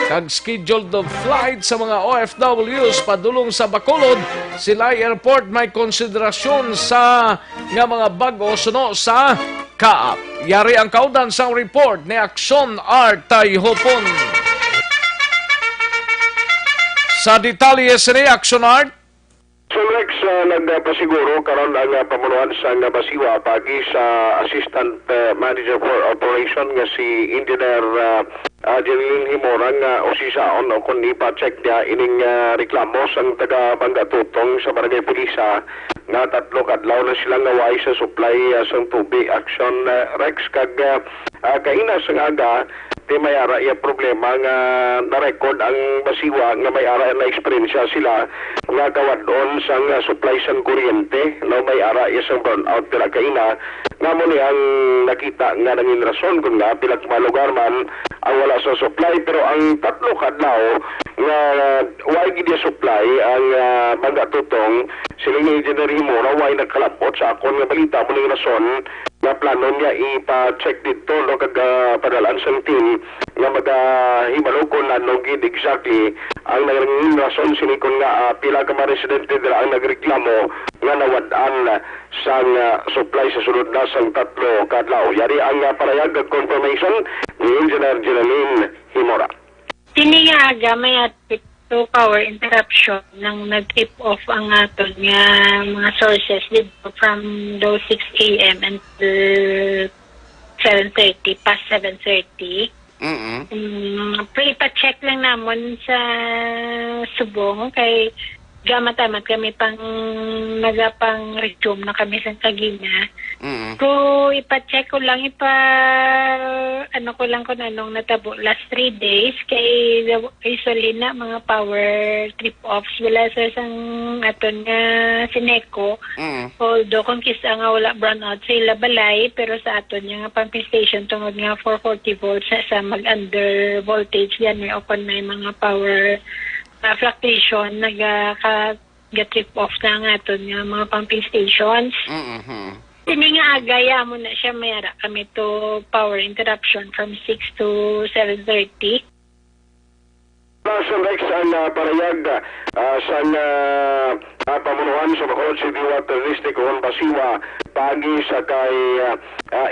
Kag scheduled of flight sa mga OFWs padulong sa Bacolod, Silay Airport may konsiderasyon sa nga mga bag-o suno sa Kaap. Yari ang kaudan sang report ni Action Art Tayhupon. Sa detalye ni Action Art, Rex, nagpasiguro karon ang pamunuan sa Basiwa pagi sa Assistant Manager for Operation nga si Engineer Jeline Himora nga usisaon o kung ipa-check niya ining reklamo sang taga Bangatutong sa Barangay Pulisa nga 3 kadlaw na silang naway sa supply sang tubig. Action Rex kag kaina sang aga di may ara yung problema nga na-record ang Basiwa nga may ara na eksperyensya sila nga kawadon sang supply sang kuryente no may ara yung burnout pila kaina nga mo ang nakita nga nangin rason kung nga pila lugar man ang wala sa supply pero ang 3 kadlaw nga why gid supply ang Bangatutong silang engineer Himora why nagkalapot sa akon nga balita mo ning rason nga plano niya ipa-check dito no kag padalaan sa team nga magahibalo kung ano gid exactly ang naging rason sinikon nga pila ka mga residente dira ang nagreklamo nga nawad-an sang supply sa sulod na sang 3 kadlaw. Yari ang parayag confirmation ni Engineer Jeline Himora. Kini nga aga may atip to power interruption nang nag-trip off ang aton nga mga sources dito from those 6 a.m. until 7:30 past 7:30. Pre-pa-check lang namon sa subong kay gamatamat kami pang nagapang resume na kami sa Tagina. Kung ipa-check ko lang ano ko lang kung anong natabo last 3 days kay usually na mga power trip offs wala sa isang aton nga Sineco. Although kung kisa nga wala brownout sa ila balay pero sa aton nga pumping station tungod nga 440 volts sa mag-under voltage yan may open na mga power fluctuation nag-trip off na nga aton nga mga pumping stations. Hindi nga agaya mo na siya mayara kami to power interruption from 6 to 7:30. Sa Rex ang parayag sa pamunuan sa Bacolod City Water District o Basiwa pagi sa kay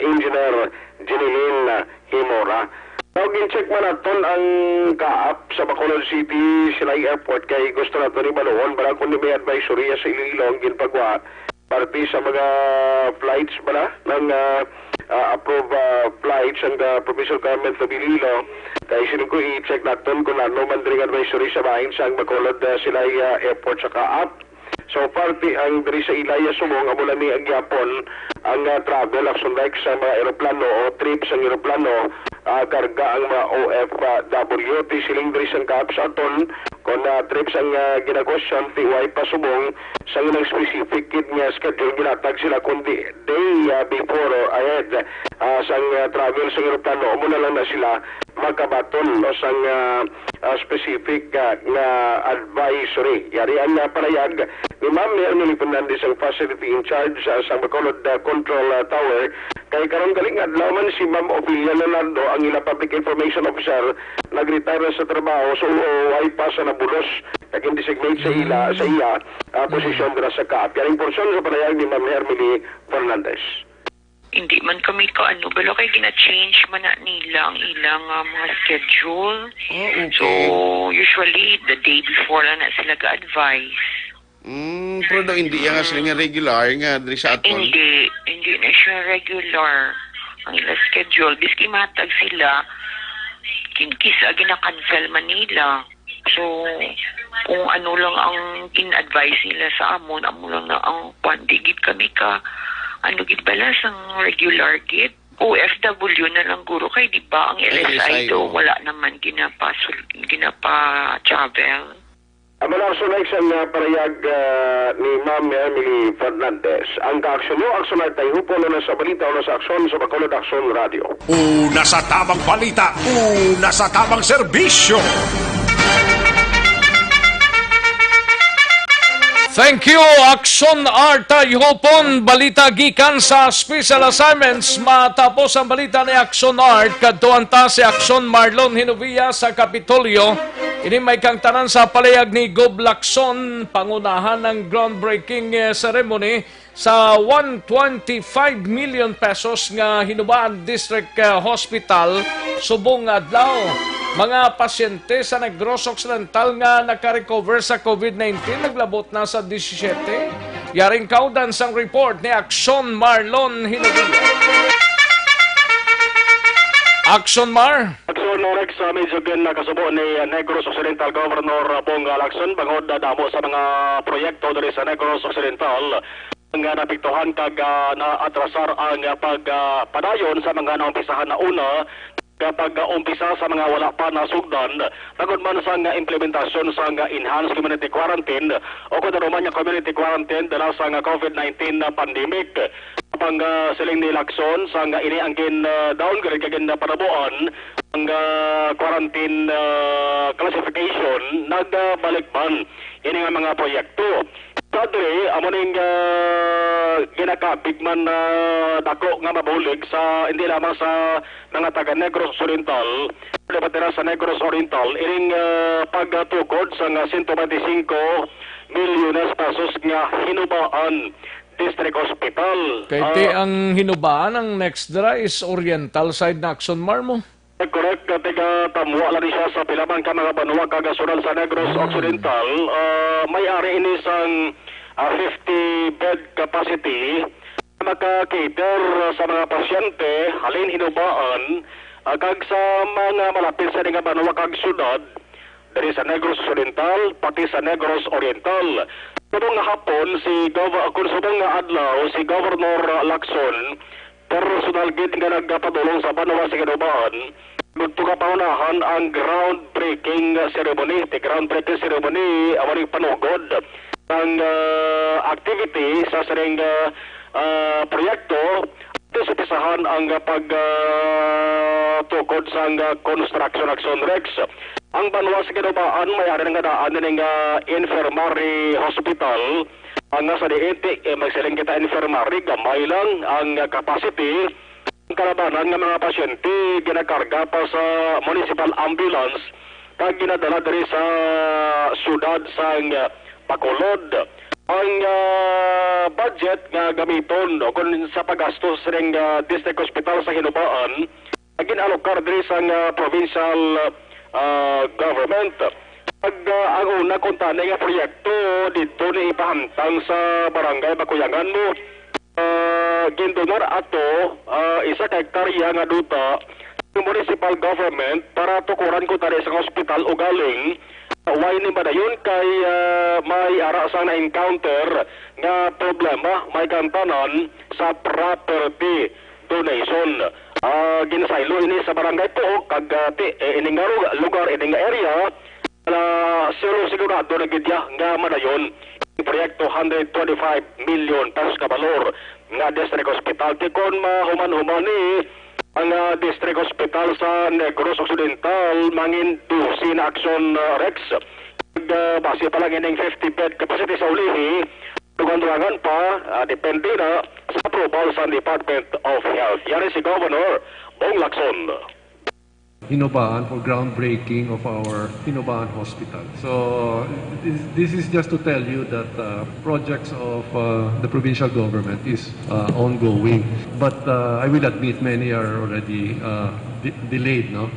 Engineer Jeline Himora. Gin-check man natin ang kaap sa Bacolod City Silay Airport kay gusto natin ni Baluon para kung may advisory sa Iloilo ang ginpagwa parte sa mga flights bala ng approved flights ang provincial government of Iloilo kay sinong ko i-check natin kung ano man ring advisory sa bahin sa Bacolod Silay Airport sa kaap. So party ang diri sa Ilaya Sumong amo lami ang gyapon ang travel action like sa mga eroplano o trips ang eroplano karga ang mga OFW siling diri sa kaap sa aton kung trips ang ginagosyan tiway pa Sumong sa ilang specific kid nga schedule ginatag sila kundi day before or ahead sa travel sa eroplano amo na lang na sila magkabaton o sa specific na advisory yari ang parayag ni Ma'am Ernie Fernandez ang facility in charge sa Bacolod Control Tower kay karong galing adlaw man si Ma'am Opilia Leonardo ang ila public information officer nag-retire sa trabaho so ay pa sa nabulos kag designate sa iya posisyon dira sa kaap yaring porsyon sa parayag ni Ma'am Ernie Fernandez. Hindi man kami pero kay gina-change man na nila ang ilang mga schedule. Okay. So usually the day before na sila ga-advise. Pero daw hindi nga sila nga regular nga diri sa aton. Hindi na siya regular ang ilang schedule. Biski matag sila, kinkisa gina-cancel man nila. So, kung ano lang ang in-advise nila sa amon lang na ang pandigid kami ka, gid balas ang regular gid. OFW na lang guro kay di ba ang LSI do wala naman ginapa-travel. Amalang sunay sa parayag ni Ma'am Emily Fernandez. Ang kaaksyon mo, aksyon ay tayo po na sa balita o sa aksyon sa Bacolod Aksyon Radio. Una sa tamang balita, una sa tamang serbisyo. Thank you, Action Arta Yopon. Balita gikan sa Special Assignments. Matapos ang balita ni Action Art, kadtuan ta si Action Marlon Hinovia sa Kapitolyo. Ini may kang tanan sa palayag ni Gob Lacson, pangunahan ng groundbreaking ceremony sa 125 million pesos nga Hinubaan District Hospital, Subong adlaw. Mga pasyente sa Negros Occidental nga nakarecover sa COVID-19 naglabot na sa 17. Yaring kaudan sang report ni Action Marlon Hinovia. Action Mar. Action Rex sa medyo nakasubo ni Negros Occidental Governor Bong Lacson bangod damo sa mga proyekto diri sa Negros Occidental nga napiktuhan kag naatrasar ang pagpadayon sa mga naumpisahan na una kapag umpisa sa mga wala pa nasugdan tagod man sa implementasyon sa enhanced community quarantine o kung naman yung community quarantine dala sa COVID-19 pandemic kapag siling ni Lacson sa ini ang downgrade kagin na panabuan ang quarantine classification nagbalik man ini nga mga proyekto. Padre, amo ning ginakabig man dako nga mabulig sa hindi lamang sa mga taga Negros Oriental, dapat sa Negros Oriental, iring pagtukod sa 125 milyones pesos nga Hinubaan District Hospital. Kaya ang Hinubaan, ang next dra is Oriental side na Action Mar mo? Correct, tiga tamuwa lang siya sa pilaman ka mga banwa kagasunod sa Negros Occidental. May-ari ini sang 50-bed capacity maka-cater sa mga pasyente halin Hinubaan kag sa mga malapit sa nga banwa kag syudad dari sa Negros Occidental pati sa Negros Oriental. Kadong hapon si si Governor Lacson personal gid nga nagpadulong sa banwa sa Hinubaan gusto ka paunahan ang groundbreaking ceremony. The groundbreaking ceremony awari panugod ng activity sa sareng proyekto sa pisahan ang pagtukod sa construction action Rex. Ang banwa sa Hinubaan may-ari nga daan ng infirmary hospital. Ang nasa diinti, magsiling kita infirmary, gamay lang ang capacity. Ang kalabanan ng mga pasyente, ginakarga pa sa municipal ambulance, kag ginadala diri sa syudad sa Bacolod. Ang budget nga gamiton kung sa paggastos ring district hospital sa Hinubaan, ginalokar diri sa provincial government. Ang una kuntana nga proyekto dito ni ipahantang sa barangay Bakuyangan mo. Gindonar ato isa ka hektarya nga duta ng municipal government para tukuran ko tani sa hospital o galing. Why ni ba dayon kay may ara sa na-encounter nga problema may kantanan sa property donation. Ginasaylo ini sa barangay po kag ining lugar ining area sigurado na gidya nga madayon proyekto 125 million pesos ka balor nga district hospital tikon mahuman-human ni ang district hospital sa Negros Occidental mangin 12 na action Rex base pa lang ining 50 bed capacity sa ulihi dugan-dugangan pa depende na sa approval sa Department of Health. Yan si Governor Bong Lacson. Hinobaan for groundbreaking of our Hinobaan Hospital. So this is just to tell you that projects of the provincial government is ongoing. But I will admit many are already delayed, no?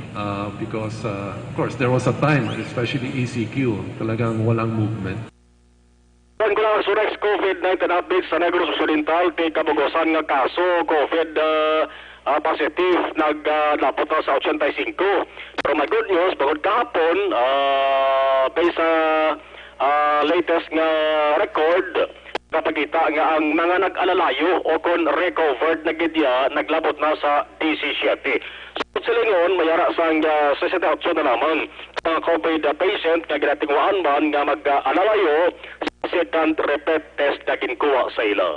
Because of course there was a time, especially ECQ, talagang walang movement. Kung lang sa next COVID-19 update sa Negros Occidental, may kabugosan nga kaso COVID positive nagdapot na sa 85. Pero may good news, bagod kahapon, based sa latest nga record, kapagita nga ang mga nag-alalayo o kung recovered na gidya, naglabot na sa 17. So, silingon, mayara sa 68 na naman mga COVID patient na ginatingwaan man nga mag-alalayo sa second repeat test na ginkuha sa ila.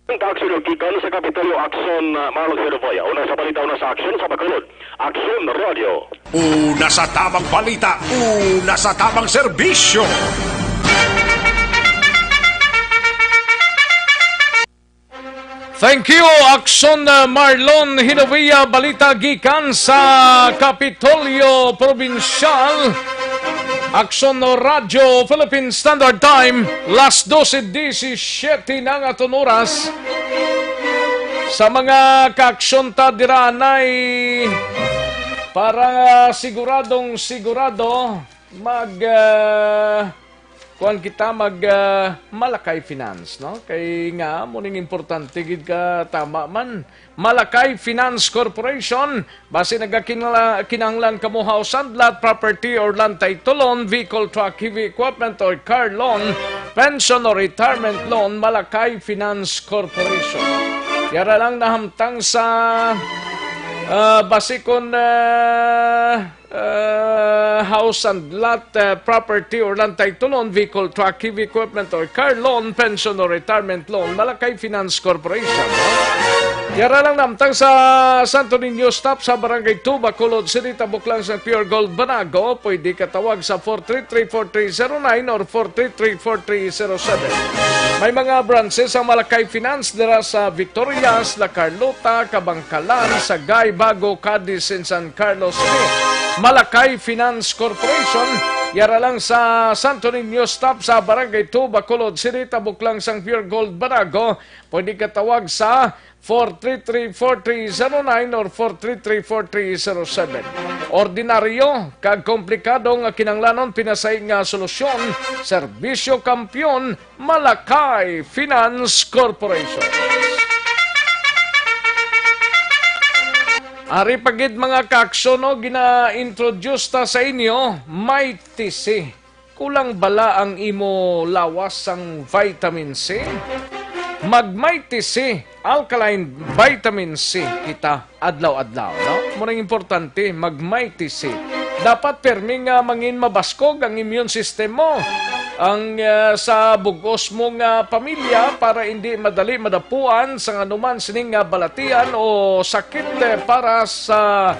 Ang kaakson gikan sa Kapitolyo Action Marlon Herovoya. Una sa balita, una sa aksyon sa Bacolod. Action Radio. Una sa tamang balita, una sa tamang serbisyo. Thank you, Action Marlon Hinovia, balita gikan sa Kapitolyo Provincial. Action Radio Philippine Standard Time, las 12:17 na nga oras. Sa mga kaaksyon ta diranay para siguradong sigurado kuan kita Malakay Finance, no? Kay nga muning importante gid ka tama man. Malakay Finance Corporation base nagakinanglan kamo house and lot, property or land title loan, vehicle, truck, heavy equipment or car loan, pension or retirement loan, Malakay Finance Corporation. Yara lang nahamtang sa basikon house and lot, property or land title loan, vehicle, truck, heavy equipment or car loan, pension or retirement loan, Malakay Finance Corporation. Yara lang namtang sa Santo Niño Stop sa Barangay 2, Bacolod City, Tabuklang sa Pure Gold Banago. Pwede katawag sa 433-4309 or 433-4307. May mga branches sa Malakay Finance dira sa Victorias, La Carlota, Kabangkalan, Sagay, Bago, Cadiz, and San Carlos City. Malakay Finance Corporation. Yara lang sa Santo Niño Stop sa Barangay 2, Bacolod City, Tabuklang sang Pure Gold Banago. Pwede katawag sa 433-4309 or 433-4307. Ordinaryo, kag komplikado nga kinanglanon pinasay nga solusyon, serbisyo kampiyon, Malakay Finance Corporation. Ari pagid mga kakso, no, gina-introduce ta sa inyo, Mighty C. Kulang bala ang imo lawas sang vitamin C? Mag-Mighty C, alkaline vitamin C kita adlaw-adlaw, no? Murang importante, mag-Mighty C. Dapat perming mangin mabaskog ang immune system mo. Ang sa bugos mong pamilya para hindi madali madapuan sa anuman sining balatian o sakit para sa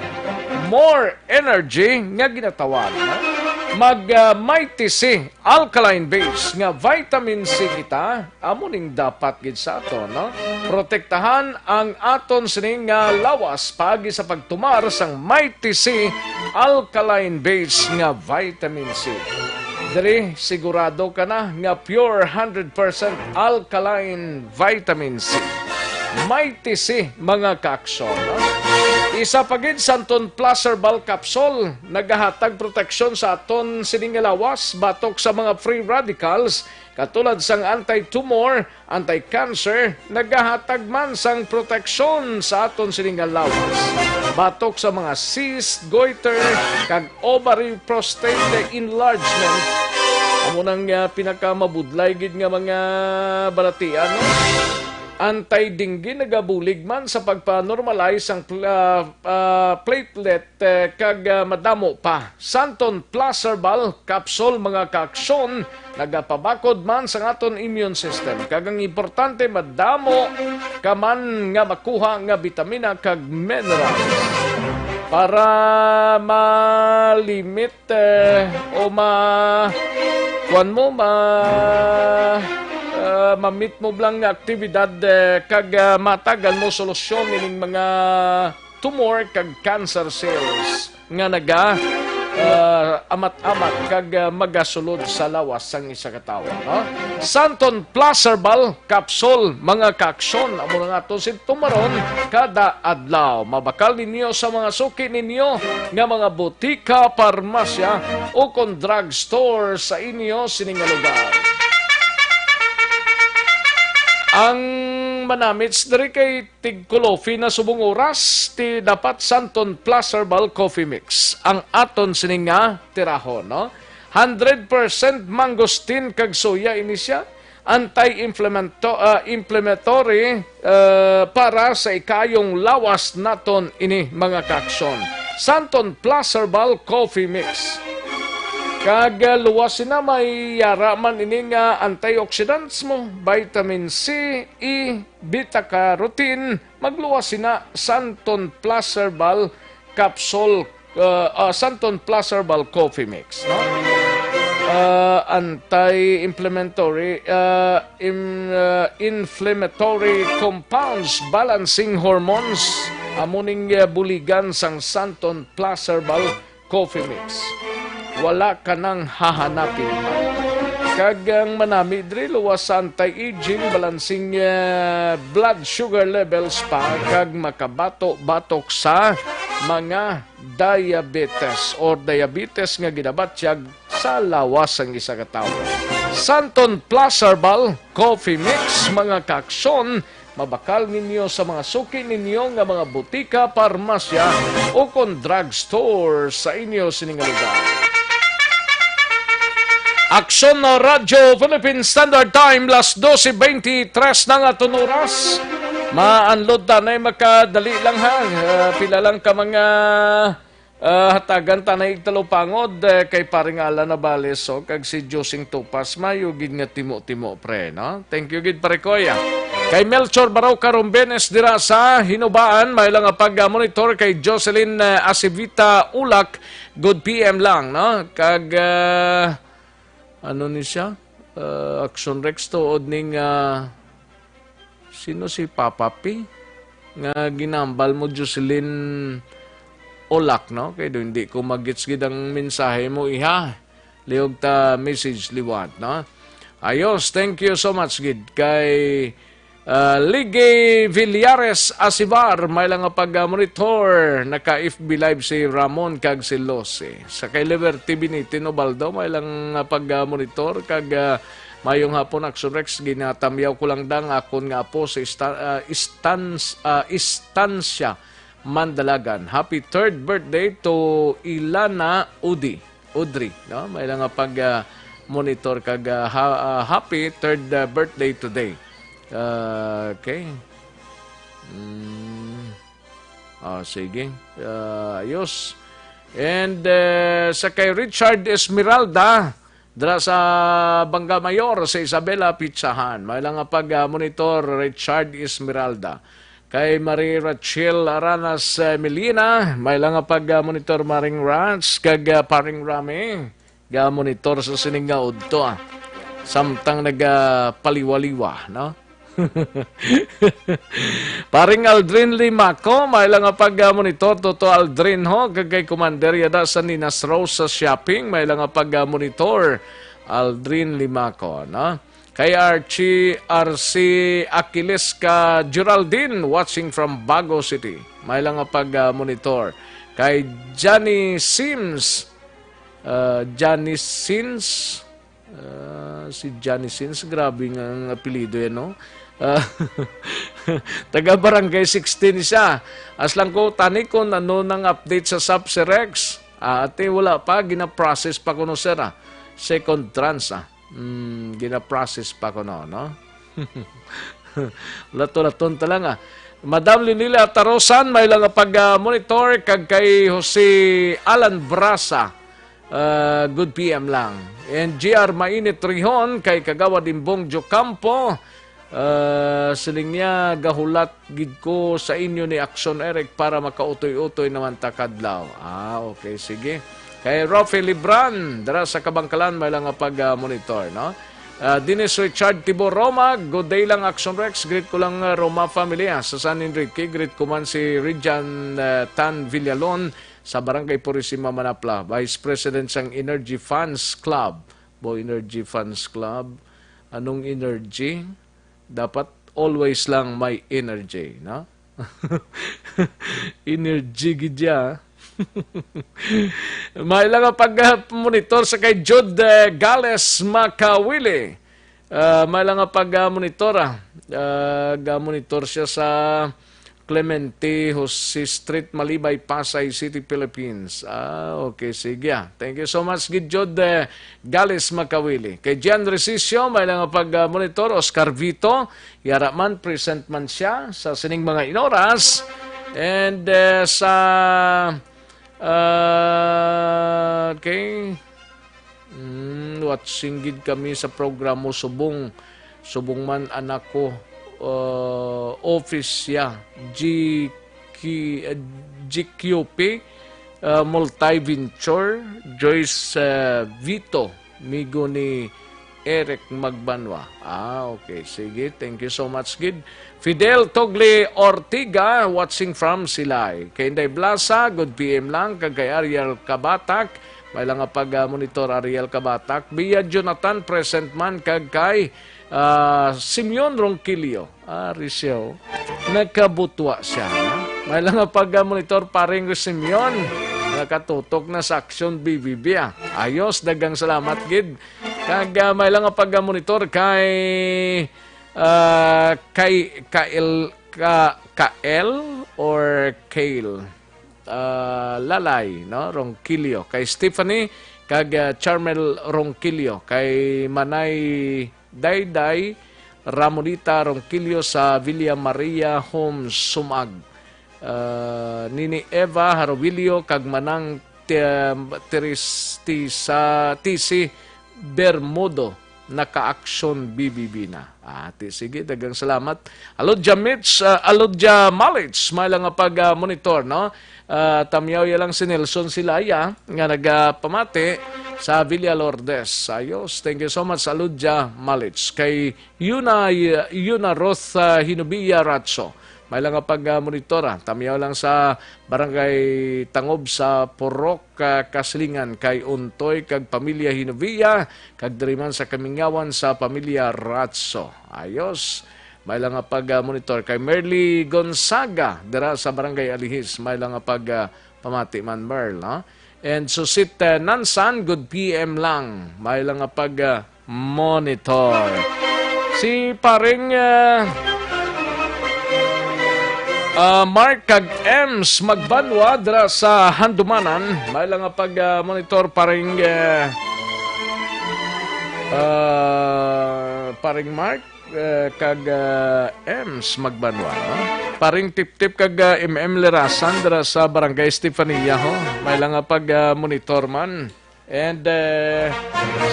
more energy nga ginatawan. Mag-Mighty C, alkaline base nga vitamin C kita, amuning dapat gid sa ato, no? Protektahan ang aton sining lawas pagi sa pagtumar sang Mighty C, alkaline base nga vitamin C. Diri sigurado ka na nga pure 100% alkaline vitamin C. Mighty C, mga kakso, no? Isa pagid sa aton Placerbal capsule nagahatag proteksyon sa aton sining lawas batok sa mga free radicals katulad sang anti-tumor, anti-cancer, nagahatag man sang proteksyon sa aton sining lawas batok sa mga cyst, goiter, kag ovary prostate enlargement. Amo nang pinakamabudlay gid nga mga balatian. Anti-dengue nagabulig man sa pagpa-normalize ang platelet kag madamo pa. Santon Placerbal capsule mga kaaksyon nagapabakod man sa aton immune system. Kag ang importante madamo kaman nga makuha nga bitamina kag mineral para malimit o mamit mo blang nga aktibidad kag matagal mo solusyon ining mga tumor kag cancer cells nga amat-amat kag magasulod sa lawas sang isa ka tawo. No? Santon Placerbal capsule mga kaaksyon amo nga aton sintomaron kada adlaw. Mabakal ninyo sa mga suki ninyo nga mga butika, parmasya o kon drugstore sa inyo sining lugar. Ang manamits dari kay tig-kulofi na subong oras ti dapat Santon Placerbal Coffee Mix. Ang aton sininga tirahon, no? 100% mangosteen kag soya ini siya. Anti-inflammatory para sa ikayong lawas naton ini mga kaaksyon. Santon Placerbal Coffee Mix. Kag luwasin na may yaraman ini nga antioxidants mo, vitamin C, E, beta-carotene, magluwasin na Santon Placerbal capsule, Santon Placerbal Coffee Mix. No? Anti-inflammatory inflammatory compounds, balancing hormones, amuning buligan sang Santon Placerbal Coffee Mix. Wala ka nang hahanapin. Kagang manami diri luwas sa anti-aging, balancing blood sugar levels pa, kag makabato-batok sa mga diabetes or diabetes nga ginabatyag sa lawas ang isa ka tawo. Santon Placerbal Coffee Mix mga kaaksyon mabakal ninyo sa mga suki ninyo nga mga butika, parmasya o kon drugstore sa inyo sining lugar. Aksyon na Radyo Philippine Standard Time, las 12:23 na nga oras. Ma-unload na makadali lang ha. Pila lang ka mga hatagan tanay talupangod kay paring Ala na Baleso kag si Josing Tupas mayo gid nga timo-timo pre, no? Thank you gid pare Koya. Kay Melchor Barauca Rombenes dira sa Hinubaan, may lang pag-monitor kay Jocelyn Asivita Ulak, good PM lang, no? Kag ano ni siya? Action Rex to odning sino si Papa P? Nga ginambal mo Jocelyn Ulak, no? Kaya doon hindi ko mag-gets ang mensahe mo iha. Liog ta message liwat, no? Ayos, thank you so much gid kay Ligay Villares Asivar, may lang pag-monitor, naka-FB Live si Ramon kag si Lose. Sa kay Liberty Biniti Nobaldo, may lang pag-monitor kag mayong hapon Action Rex, ginatamyaw ko lang dang akon nga po sa Istansya, Mandalagan. Happy 3rd birthday to Ilana Udri. No? May lang pag-monitor kag happy 3rd birthday today. Okay. Sige. Ayos. And sa kay Richard Esmeralda, dra sa Bangga Mayor, sa Isabela Pizzahan. May lang pag-monitor Richard Esmeralda. Kay Marie Rachel Aranas Melina, may lang pag-monitor Maring Rats, kag Paring Rami. Ga-monitor sa siningaod to. Samtang nagpaliwaliwa, no? Paring Aldrin Limaco, may lang pag-monitor to Aldrin ho, kagay Commander yada sa Ninas Rose sa shopping, may lang pag-monitor Aldrin Limaco, no? Kay RC Aquiles ka Geraldine watching from Bago City, may lang nga pag-monitor. Kay Johnny Sims, si Johnny Sims, grabe nga apelido yan, no? Taga Barangay 16 siya. Aslang ko, tani ko ano nang update sa Subserex. Ate, wala pa, gina-process pa ko no, sir, second trans, gina-process pa ko no? Lato-laton talaga. Madam Linila Tarosan, may lang pag-monitor kag kay Jose Alan Brasa. Good PM lang. And GR Mainit Rihon, kay Kagawa Dimbong Jocampo, siling niya gahulat gid ko sa inyo ni Action Eric para makautoy-utoy naman takadlaw. Okay, sige. Kay Rafael Libran, dara sa Kabangkalan, may lang pag-monitor, no? Dinis Richard Tibor Roma, good day lang Action Rex, greet ko lang Roma Familia sa San Enrique, greet ko man si Rijan Tan Villalon sa Barangay Purisima Manapla, Vice President sang Energy Funds Club. Energy Funds Club, anong energy? Dapat always lang may energy, no? Energy gidya. May lang pag-monitor sa kay Jude Gales Makawili. May lang pag-monitor. Monitor siya sa Clemente Jose Street, Malibay, Pasay City, Philippines. Okay, sige. Thank you so much, Jude Gales Makawili. Kay Gian Resisio, may lang pag-monitor. Oscar Vito, yara man, present man siya sa sining mga inoras. And sa okay. Watching gid kami sa programo Subong man anak ko office ya GQP Multiventure Joyce Vito migo ni Eric Magbanwa. Okay, sige. Thank you so much, Gid. Fidel Togle Ortiga, watching from Silay. Kay Inday Blasa, good PM lang. Kay Ariel Kabatak, may lang pag-monitor Ariel Kabatak. Bia Jonathan, present man. Kay Simeon Ronquillo. Riseo. Nagkabutwa siya. May lang pag-monitor paring Simeon. Nakatutok na sa Action BBB. Ayos, dagang salamat, Gid. Kag may lang pag-monitor kay Kael or Kale Lalay, no? Ronquillo. Kay Stephanie, kag Charmel Ronquillo. Kay Manay Dayday Ramonita Ronquillo sa Villa Maria Homes, Sumag. Nini Eva Harovilio, kag Manang TC Bermudo, naka-action BBB na. Sige, dagang salamat. Alodja Mitch, Alodja Malich, may lang pag-monitor, no? Tamyaw lang si Nelson Silaya, nga nagpamati sa Villa Lourdes. Ayos, thank you so much, Alodja Malich. Kay Yuna Roth Hinubia Ratso, may lang pag-monitora. Tamyaw lang sa Barangay Tangob sa Porok, Kaslingan. Kay Untoy, kag Pamilya Hinubia. Kag diriman sa Kamingawan sa Pamilya Ratso. Ayos. May lang pag-monitor. Kay Merly Gonzaga, dira sa Barangay Alihis. May lang pamati man, Merl. No? And Susit Nansan, good PM lang. May lang pag-monitor. Si paring Mark kag Ems Magbanwa dra sa Handumanan, may lang pag-monitor paring Mark kag Ems Magbanwa, no? Paring tip-tip kag Lerasan dra sa Barangay Estefania, ho. May lang pag-monitor man. And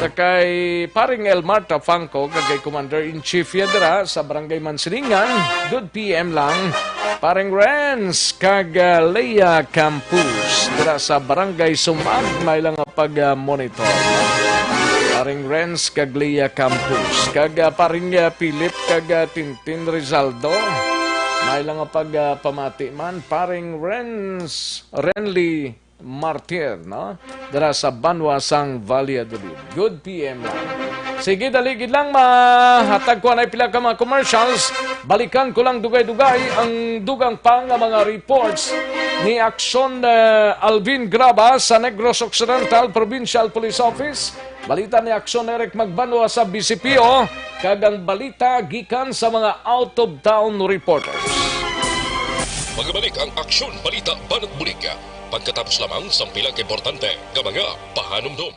sakay paring Elmar Tafangco, kagay Commander-in-Chief yadra sa Barangay Mansilingan, good PM lang. Paring Renz kag Leia Campus dira sa Barangay Sumag, may lang pag-monitor. Paring Renz kag Leia Campus, kag paring Philip kag Tintin Rizaldo, may lang pag-pamati man. Paring Renly Martir, no? Dara sa Banwasang Valladolid. Good PM lang. Sige, daligid lang mahatag ko na pila ka mga commercials. Balikan ko lang dugay-dugay ang dugang pa nga mga reports ni Aksyon Alvin Graba sa Negros Occidental Provincial Police Office. Balita ni Aksyon Eric Magbanwa sa BCPO, kagang balita gikan sa mga out-of-town reporters. Magbalik ang Aksyon Balita Banat Bulig. Pagkatapos lamang sa pilang importante nga mga pahanumdum.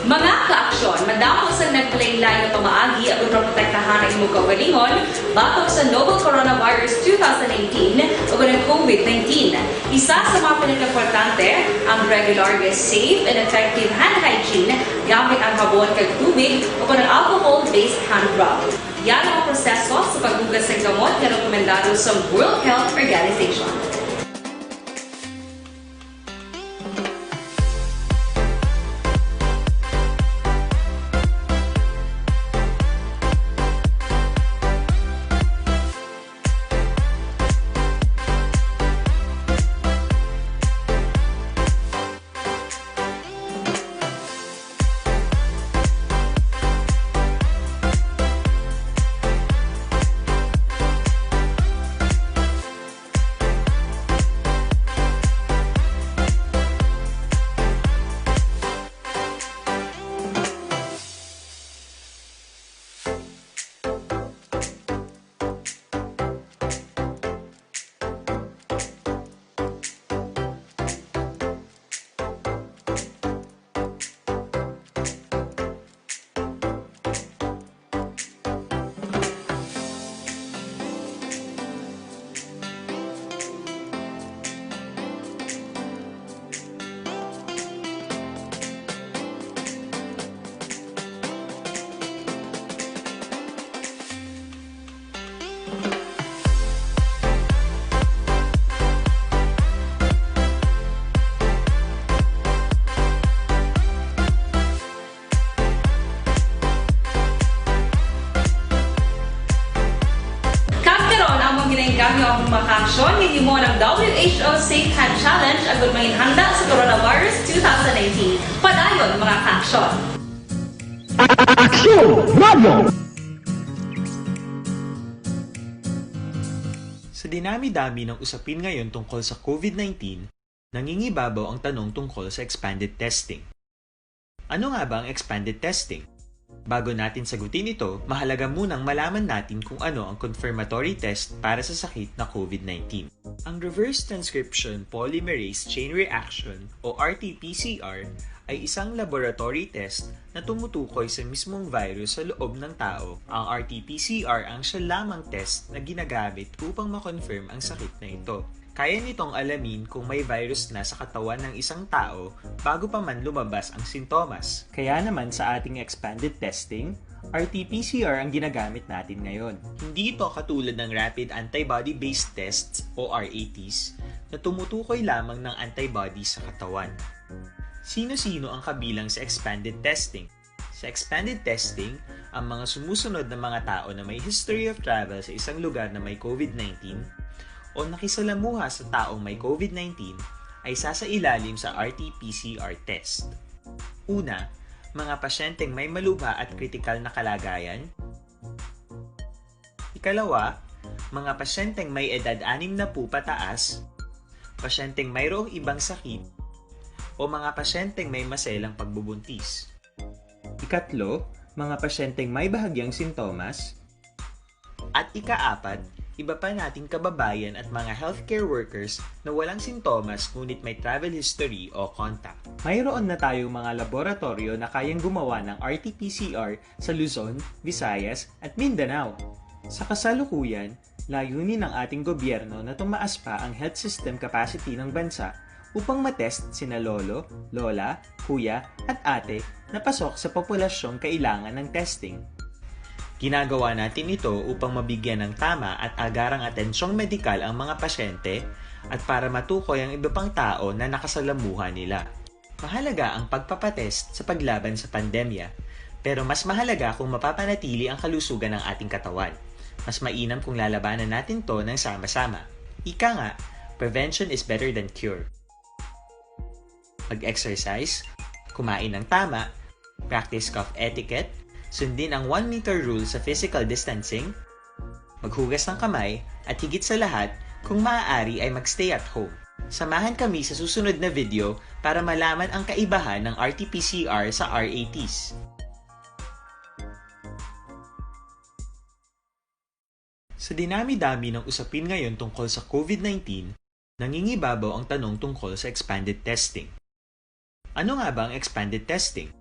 Mga ka-aksyon, madamo sa nagpalaylay na pamaagi at protektahan ang imong kaugalingon batok sa novel coronavirus 2018 o ng COVID-19. Isa sa mga pinaka-importante ang regular, safe and effective hand hygiene gamit ang habon kag tubig o ng alcohol-based hand rub. Yan ang proseso sa paghugas ng gamot na rekomendado sa World Health Organization. Ganyo ang makaksyon ni mo ng WHO Safe Hand Challenge agad may handa sa coronavirus 2019. Padayon mga kaksyon. Aksyon Radio! Sa dinami-dami ng usapin ngayon tungkol sa COVID-19, nangingibabaw ang tanong tungkol sa expanded testing. Ano nga ba ang expanded testing? Bago natin sagutin ito, mahalaga munang malaman natin kung ano ang confirmatory test para sa sakit na COVID-19. Ang Reverse Transcription Polymerase Chain Reaction o RT-PCR ay isang laboratory test na tumutukoy sa mismong virus sa loob ng tao. Ang RT-PCR ang siya lamang test na ginagamit upang makonfirm ang sakit na ito. Kaya nitong alamin kung may virus na sa katawan ng isang tao bago pa man lumabas ang sintomas. Kaya naman sa ating expanded testing, RT-PCR ang ginagamit natin ngayon. Hindi ito katulad ng Rapid Antibody-Based Tests o RATs na tumutukoy lamang ng antibodies sa katawan. Sino-sino ang kabilang sa expanded testing? Sa expanded testing, ang mga sumusunod na mga tao na may history of travel sa isang lugar na may COVID-19 o nakisalamuha sa taong may COVID-19 ay sasailalim sa RT-PCR test. Una, mga pasyenteng may malubha at kritikal na kalagayan. Ikalawa, mga pasyenteng may edad 60 pataas, pasyenteng mayroong ibang sakit, o mga pasyenteng may maselang pagbubuntis. Ikatlo, mga pasyenteng may bahagyang sintomas. At ikaapat, iba pa nating kababayan at mga healthcare workers na walang sintomas ngunit may travel history o contact. Mayroon na tayong mga laboratorio na kayang gumawa ng RT-PCR sa Luzon, Visayas at Mindanao. Sa kasalukuyan, layunin ng ating gobyerno na tumaas pa ang health system capacity ng bansa upang matest sina lolo, lola, kuya at ate na pasok sa populasyong kailangan ng testing. Ginagawa natin ito upang mabigyan ng tama at agarang atensyong medikal ang mga pasyente at para matukoy ang iba pang tao na nakasalamuha nila. Mahalaga ang pagpapatest sa paglaban sa pandemya Pero mas mahalaga kung mapapanatili ang kalusugan ng ating katawan. Mas mainam kung lalabanan natin to ng sama-sama. Ika nga, prevention is better than cure. Mag-exercise, kumain ng tama, practice cough etiquette, sundin ang 1 meter rule sa physical distancing, maghugas ng kamay, at higit sa lahat, kung maaari ay magstay at home. Samahan kami sa susunod na video para malaman ang kaibahan ng RT-PCR sa RATs. Sa dinami-dami ng usapin ngayon tungkol sa COVID-19, nangingibabaw ang tanong tungkol sa expanded testing. Ano nga ba ang expanded testing?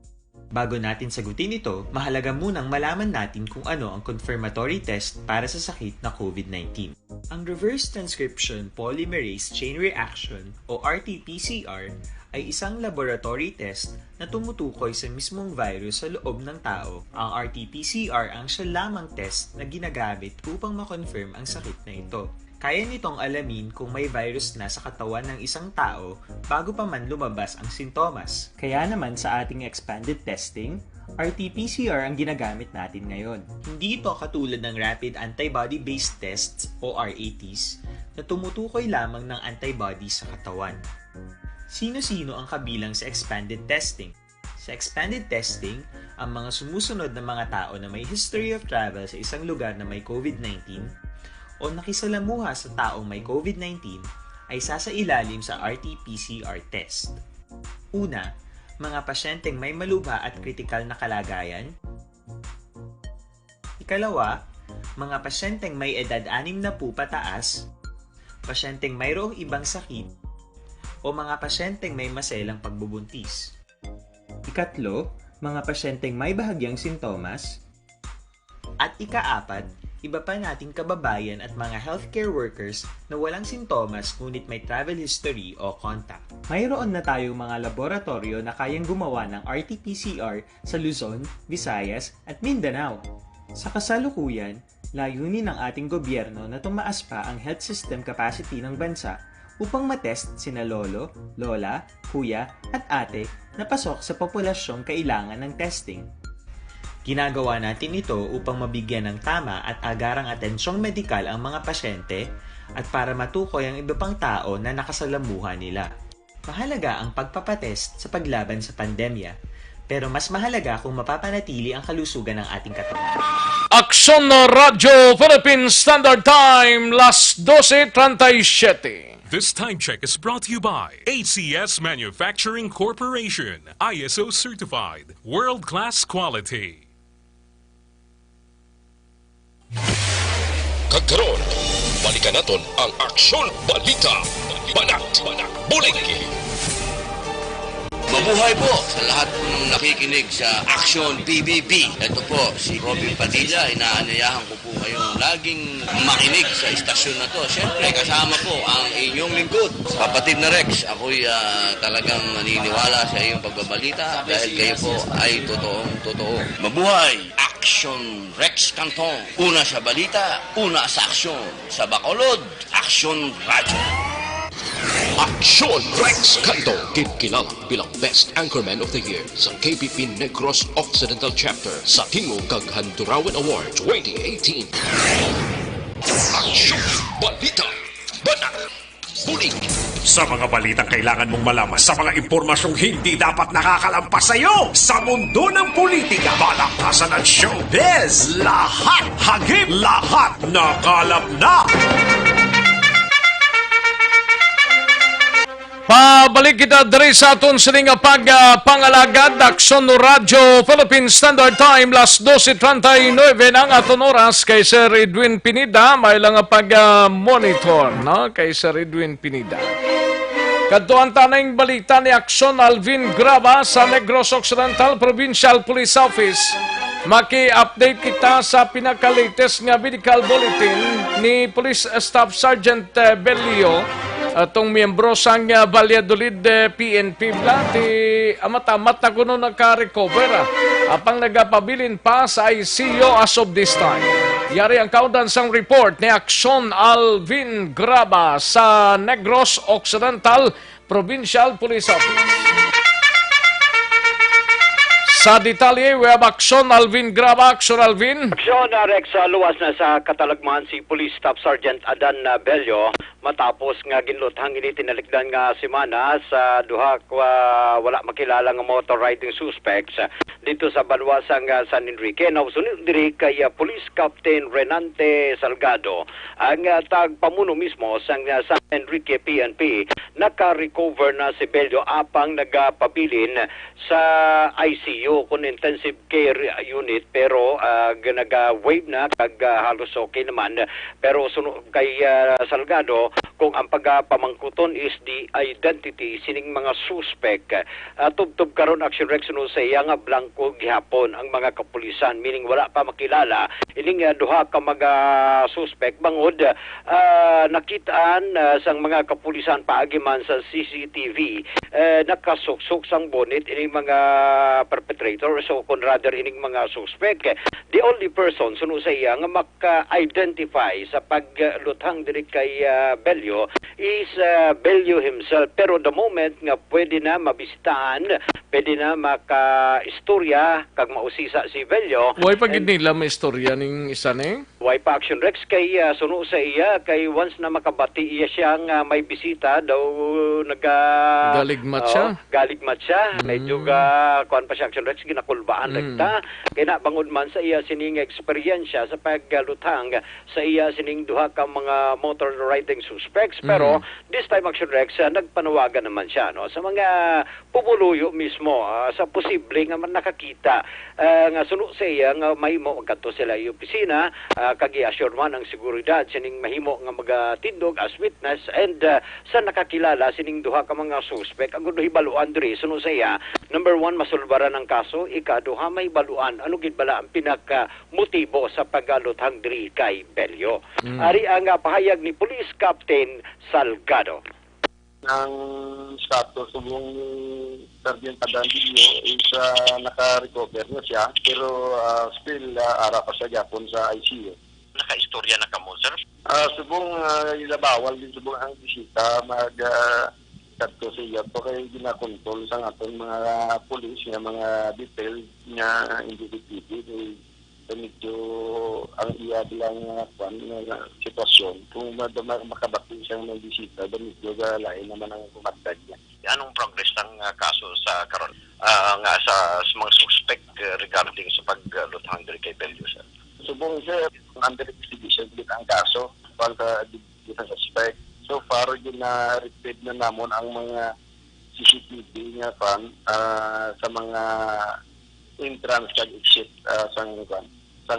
Bago natin sagutin ito, mahalaga munang malaman natin kung ano ang confirmatory test para sa sakit na COVID-19. Ang reverse transcription polymerase chain reaction o RT-PCR ay isang laboratory test na tumutukoy sa mismong virus sa loob ng tao. Ang RT-PCR ang siya lamang test na ginagamit upang makonfirm ang sakit na ito. Kaya nitong alamin kung may virus na sa katawan ng isang tao bago pa man lumabas ang sintomas. Kaya naman sa ating expanded testing, RT-PCR ang ginagamit natin ngayon. Hindi ito katulad ng Rapid Antibody-Based Tests o RATs na tumutukoy lamang ng antibodies sa katawan. Sino-sino ang kabilang sa expanded testing? Sa expanded testing, ang mga sumusunod na mga tao na may history of travel sa isang lugar na may COVID-19 o nakisalamuha sa taong may COVID-19 ay sasailalim sa RT-PCR test. Una, mga pasyenteng may malubha at kritikal na kalagayan. Ikalawa, mga pasyenteng may edad 60 pataas, pasyenteng mayroong ibang sakit, o mga pasyenteng may maselang pagbubuntis. Ikatlo, mga pasyenteng may bahagyang sintomas. At ikaapat, iba pa nating kababayan at mga healthcare workers na walang sintomas ngunit may travel history o contact. Mayroon na tayong mga laboratorio na kayang gumawa ng RT-PCR sa Luzon, Visayas at Mindanao. Sa kasalukuyan, layunin ng ating gobyerno na tumaas pa ang health system capacity ng bansa upang matest sina lolo, lola, kuya at ate na pasok sa populasyong kailangan ng testing. Ginagawa natin ito upang mabigyan ng tama at agarang atensyong medikal ang mga pasyente at para matukoy ang iba pang tao na nakasalamuha nila. Mahalaga ang pagpapatest sa paglaban sa pandemya, pero mas mahalaga kung mapapanatili ang kalusugan ng ating katawan. Aksyon Radyo Philippine Standard Time, las 12:37. This time check is brought to you by ACS Manufacturing Corporation, ISO certified, world-class quality. Kagkaroon, balikan naton ang Aksyon Balita. Banat, bulig. Mabuhay po sa lahat po ng nakikinig sa Action PBB. Ito po si Robin Padilla. Inaanyayahan ko po kayong laging makinig sa istasyon na to. Siyempre kasama po ang inyong lingkod. Kapatid na Rex, ako'y talagang naniniwala sa iyong pagbabalita dahil kayo po ay totoong-totoo. Mabuhay! Action Rex Canton. Una sa balita, una sa aksyon. Sa Bacolod, Action Radio. Aksyon Rex Canto, kilala bilang Best Anchorman of the Year sa KBP Negros Occidental Chapter sa Tingog kag Handurawan Award 2018. Aksyon Balita, Banat, Bulig. Sa mga balitang kailangan mong malaman, sa mga impormasyong hindi dapat nakakalampas sa iyo, sa mundo ng politika, balakasan at showbiz, lahat hagip, lahat nakalap na. Pabalik kita diri sa aton sining pagpangalagad Aksyon Radyo Philippine Standard Time las 12:39 ang aton oras kay Sir Edwin Pinida may lang pag-monitor no kay Sir Edwin Pinida. Kadto ang tanang balita ni Aksyon Alvin Graba sa Negros Occidental Provincial Police Office. Maki-update kita sa pinaka-latest nga medical bulletin ni Police Staff Sergeant Bellio atong miyembro sang Valladolid PNP Blati amat-amat na kuno nagka-recover apang nagapabilin pa sa ICU as of this time. Yari ang kaudan sang report ni Aksyon Alvin Graba sa Negros Occidental Provincial Police Office. Sa detalye, we have Aksyon Alvin Graba. Aksyon Alvin. Aksyon, Rex, luwas na sa katalagman si Police Staff Sergeant Adan Bello matapos nga ginluthang ini tinalikdan nga semana sa duha wala makilala nga motor riding suspects dito sa banwasang San Enrique. Nausunod diri kay Police Captain Renante Salgado ang tagpamuno mismo sa San Enrique PNP. Naka-recover na si Bello apang nagapabilin sa ICU kung intensive care unit pero naga-wave na kag halos okay naman pero kay Salgado kung ang pagpamangkuton is the identity sining mga suspect tubtob karon Action Rex no sa iya nga blanco gihapon ang mga kapulisan meaning wala pa makilala ining duha ka mga suspect bangod nakitaan sang mga kapulisan paagi man sa CCTV nakasuksok sang bonnet ining mga perpetrator so kung rather ining mga suspect the only person suno sa iya nga maka-identify sa pagluthang diri kay Bello is Bello himself pero the moment nga pwede na mabistaan pwede na maka-istorya kag mausisa si Bello way pag nila may istorya ning isa ni way pa Action Rex kay suno sa iya kay once na makabati iya siya nga may bisita daw galigmat siya galigmat siya medyo kuan pa siya Action Rex ginakulbaan rekta kay na bangod man sa iya sining eksperyensya sa pagluthang sa iya sining duha ka mga motor riding suspects pero this time Action Rex nagpanawagan naman siya no sa mga pupuluyo mismo sa posible nga man nakakita nga suno sa iya nga mahimo kadto sila yung opisina kag i-assure man ang seguridad sining mahimo nga magatindog as witness and sa nakakilala sining duha ka mga suspect ang hibaluan diri suno sa iya number 1 masulbaran ang kaso ikaduha may baluan ano gid bala ang pinaka motibo sa pagluthang diri kay Bello ari ang pahayag ni Police Captain Salgado ang status subong Sergeant Adan Bello is naka-recover na siya pero still ara pa siya gyapon sa ICU. Naka-istorya na kamo sir? Subong ilabawal din subong ang bisita kadto sa iya to kay ginakontrol sa aton mga pulis nga mga detail nga individual medyo ang iya bilang sitwasyon kung makabati siyang ng bisita medyo lain naman ang kumatag niya. Anong progress ng kaso sa karon nga sa mga suspect regarding sa pagluthang diri kay Bello sir? Subong sir under investigation din ang kaso para dito sa suspect. So far gina-repeat na namon ang mga CCTV nga sa mga entrance kag exit sang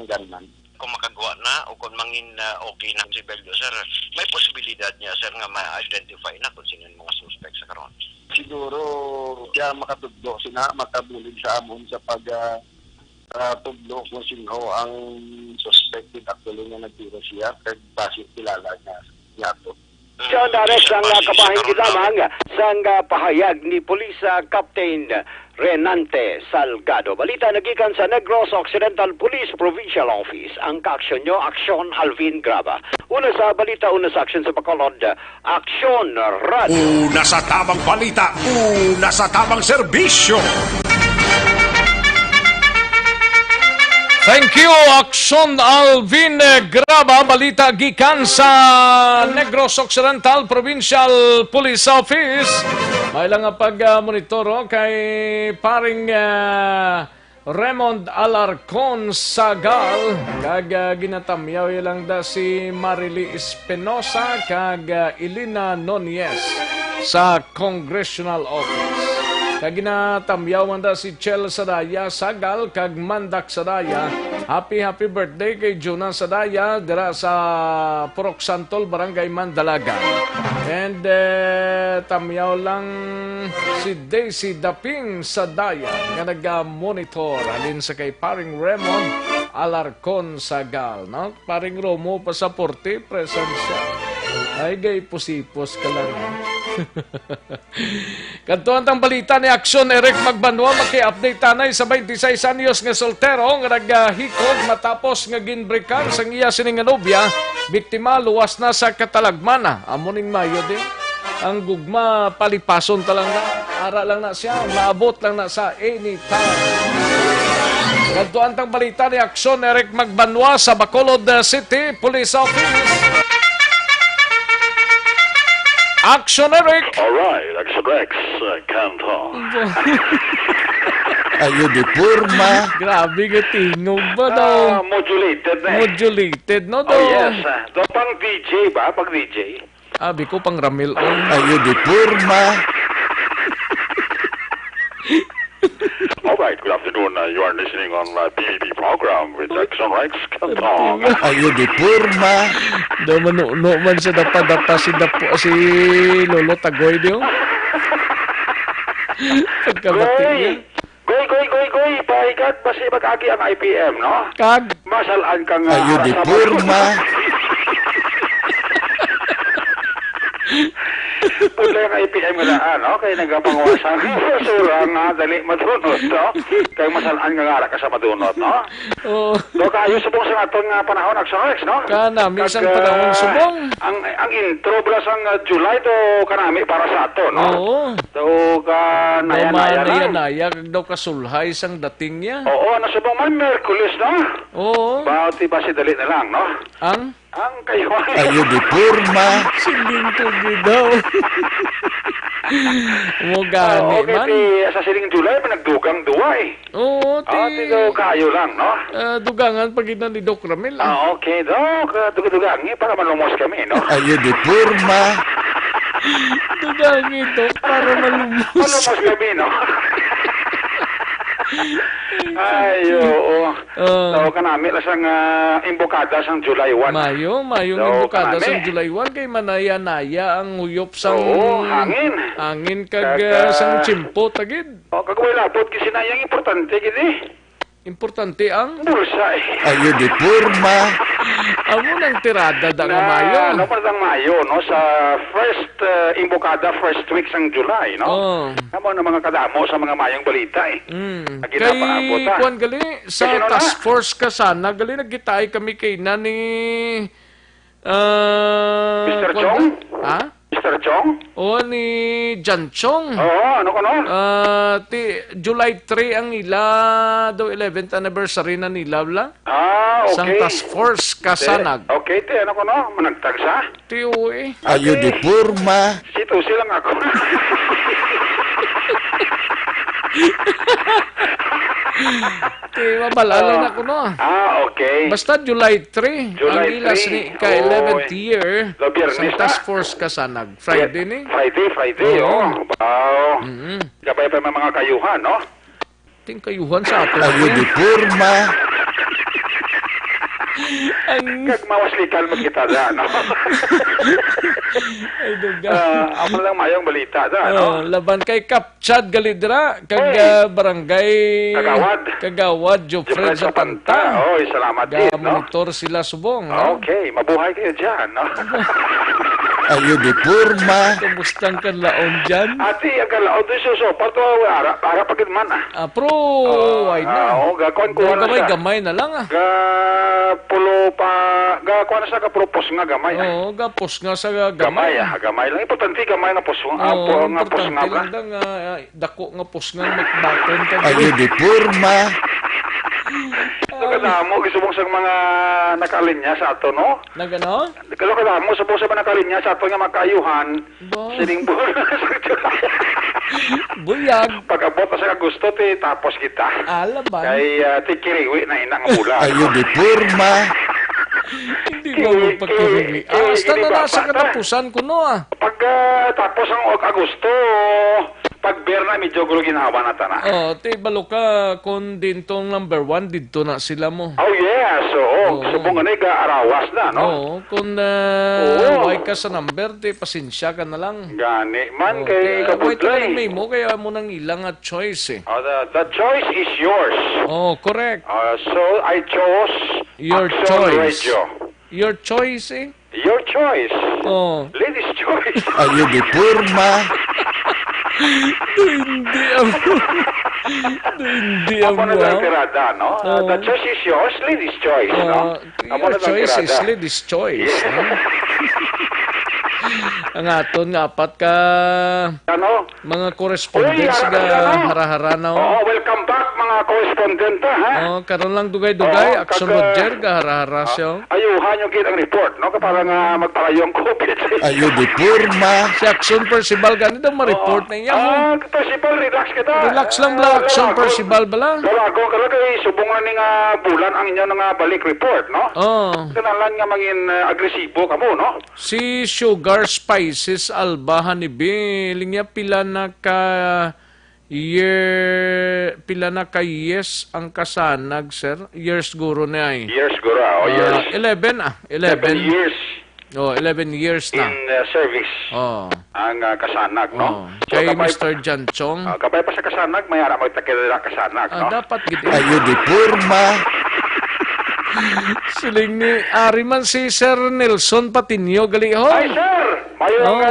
gunman. Kung makagawa na o kung mangin okay ng si Bello sir, may posibilidad niya sir nga ma-identify na kung sino yung mga suspect sa karon. Siguro siya makatudlo sina makabulin sa amon sa pag tudlo kung sino ang suspected actually nga nagtira siya kag base kilala niya to. Siya direct ang kabahin lamang sang pahayag ni Police Captain Renante Salgado. Balita nagikan sa Negros Occidental Police Provincial Office. Ang kaaksyon nyo, Aksyon Alvin Graba. Una sa balita, una sa aksyon sa Bacolod, Aksyon Radio. Una sa tamang balita, una sa tamang serbisyo. Thank you, Aksyon Alvin Graba. Balita gikan sa Negros Occidental Provincial Police Office. May lang pag-monitoro kay paring Raymond Alarcon Sagal. Kag ginatamyaw lang da si Marily Espinosa kag Elena Nunez sa Congressional Office. Kag ginatamyaw man da si Chel Sadaya Sagal kag Mandak Sadaya. Happy birthday kay Jonas Sadaya dira sa Purok Santol, Barangay Mandalaga. And tamyaw lang si Daisy Daping Sadaya nga nag-monitor alin sa kay paring Raymond Alarcon Sagal. No? Paring Romo Pasaporte, presensya. Ay gay pusipos ka lang. Kantuan tang balita ni Aksyon Eric Magbanwa maki-update tanay sa 26 anyos nga soltero nga naghikog matapos nga ginbrekan sang iya sining nobya, biktima luwas na sa katalagmana. Amo ning Mayo din. Ang gugma, palipason talang na. Ara lang na siya. Maabot lang na sa anytime. Gantuan tang balita ni Aksyon Eric Magbanwa sa Bacolod City Police Office. Action Eric! Alright, Action Rex, Canton. Ayo di purma. Grabe ka tingog ba daw? Modulated na eh. Modulated, no daw? Oh yes, do pang DJ ba? Pag DJ? Abi ko pang Ramil. Ayo di purma. Alright, good afternoon. You are listening on PBB program with Action Rex, Canton. Ayo di purma. Daw manuno man sa dapa-dapa si Lolo Tagoy diyo. Pagkabati niya. Goy, pahigat basi mag-agi ang IPM, no? Kag? Masalaan kang... Ayo di purma. Pula yung IPM nga na, no? Kaya nagapangwasan. Surang nga, dali madunot, no? Kaya masalaan nga nga ka sa madunot, no? Oo. Do kayo subong sa atong panahon, Action Rex, no? Kanami isang panahon subong. Ang intro bala sang July do kanami para sa ato, no? Oo. Do ka naya-naya lang. Naya kag daw kasulhay sang dating niya. Oo, nasubong man Merkulis, no? Oo. Bawat iba si dali na lang, no? Ang kayo. Ayo di purma. Siling tugi daw. Mo gani man. Okay, sa siling July nagdugang duwa eh. Oo, tigo kayo lang, no? Dugangan pag ni Doc Ramil. Okay, Doc. Dugangi para malumos kami, no? Ayo di purma. Dugangi, Doc, para malumos. Malumos kami, no? Ay, oo. So, kanami lasang imbokada sang July 1. Mayong imbokada sang July 1 kay manaya-naya ang uyop sang... Oo, hangin. Hangin kag sang chimpo, tagid. O, kagaway labot kasi sinayang importante, gini. Importante ang... Bulsa eh. Ayo di purma. Amo nang tirada da nga Mayo. Ano pa dang Mayo, no? Sa first imbokada, first week sang July, no? Oh. Amo na mga kadamo sa mga Mayong balita eh. Kay kuan gali sa task force kasana gali nagkitay kami kay na ni Mr. Chong? Ha? Mr. Chong? O ni Jan Chong. Oo, ano ka no? July 3 ang ila daw 11th anniversary na nila bla. Okay. Sang task force kasanag. Okay, ano ka no? Managtagsa? Uy. Ayo di purma. Sito silang ako. Mabalala na ko no. Okay. Basta July 3. July ang ilas 3. ni ka 11th year Biyernes sa task force kasanag. Friday ni. Friday, oh. Wow. Gabay pa mga kayuhan, no? Ting kayuhan sa ato. Ayo di purma. Kagmawaslikal mo kita da, no? Ay, duga. Ako lang mayong balita da, no? Laban kay Kapchad Galidra, kag barangay Kagawad, Jofred sa Panta. Oy, salamat din, no? Monitor sila subong, no? Okay, mabuhay kayo dyan, no? Ayo di purma. Kamustang kanlaon dyan? Ati, ang kanlaon doon suso, pato, para pagid man, Pro, why na? Oo, gakuan na siya. Gamay na lang, Pulo pa, gakuan na siya kapropos nga gamay. Oo, gapos nga sa gamay. Gamay lang. Importante gamay nga pos nga. Importante lang dako nga pos nga magbaton ka. Ayo di purma. Kadamo, gusto mong sa mga nakalinya sa ato, no? Nagano? Kadamo, subong sa mga nakalinya sa ato nga magkayuhan. Sining buwan sa July. Buyag. Pag-abot na sa gusto, tapos kita. Alaban. Kay tikiriwi na inang mula. Ayo di purma. Hindi ba magpagkiriwi? Hasta na nasa katapusan ko, no? Pag tapos ang Agosto, pag Berna, medyo gulo ginawa na ta na. Balo ka kung dintong number 1, dito na sila mo. Oh, yes. Subong nga arawas na, no? Kung why ka sa number, pasensya ka na lang. Gani. Man, kay kabudlay. May mo, kaya mo nang ilang at choice, eh. The choice is yours. Correct. So, I chose your Action choice. Radio. Your choice, eh? Your choice. Ladies' choice. Ayo di purma. Hindi ako na lang tirada, no? The choice is yours, ladies' choice, no? Your choice is ladies' choice. Ang aton nga apat ka Ano? mga correspondents Uy, nga ano? hara-harana. Oh, welcome back mga correspondent ha. Oh, karon lang dugay-dugay, Action Roger ga hara-hara siya. Ayuhan yung kit ang report, no? Para nga magpalayo ang COVID. Ayo di porma. Si Action Percival gani daw ma-report na iya. Percival, relax kita. Relax lang bala, Action Percival bala. Dalago ka lang kay subong na ni nga bulan ang inyo nga balik report, no? Oh. Kanalan nga maging agresibo kamo, no? Si Sugar Spices Albahan ni Biling niya pila na ka yes ang kasanag, sir. Years guro na ay. Years guro, years. 11 11 years. Oh, 11 years na. In service. Oh. Ang kasanag, no? So, kay Mr. Jan Chong. Kapay pa sa kasanag, may ara magtakilala kasanag, no? Dapat gid. Ayo di porma. Siling ni Ariman si Sir Nelson Patinio gali ho. Ay, sir! Mayroong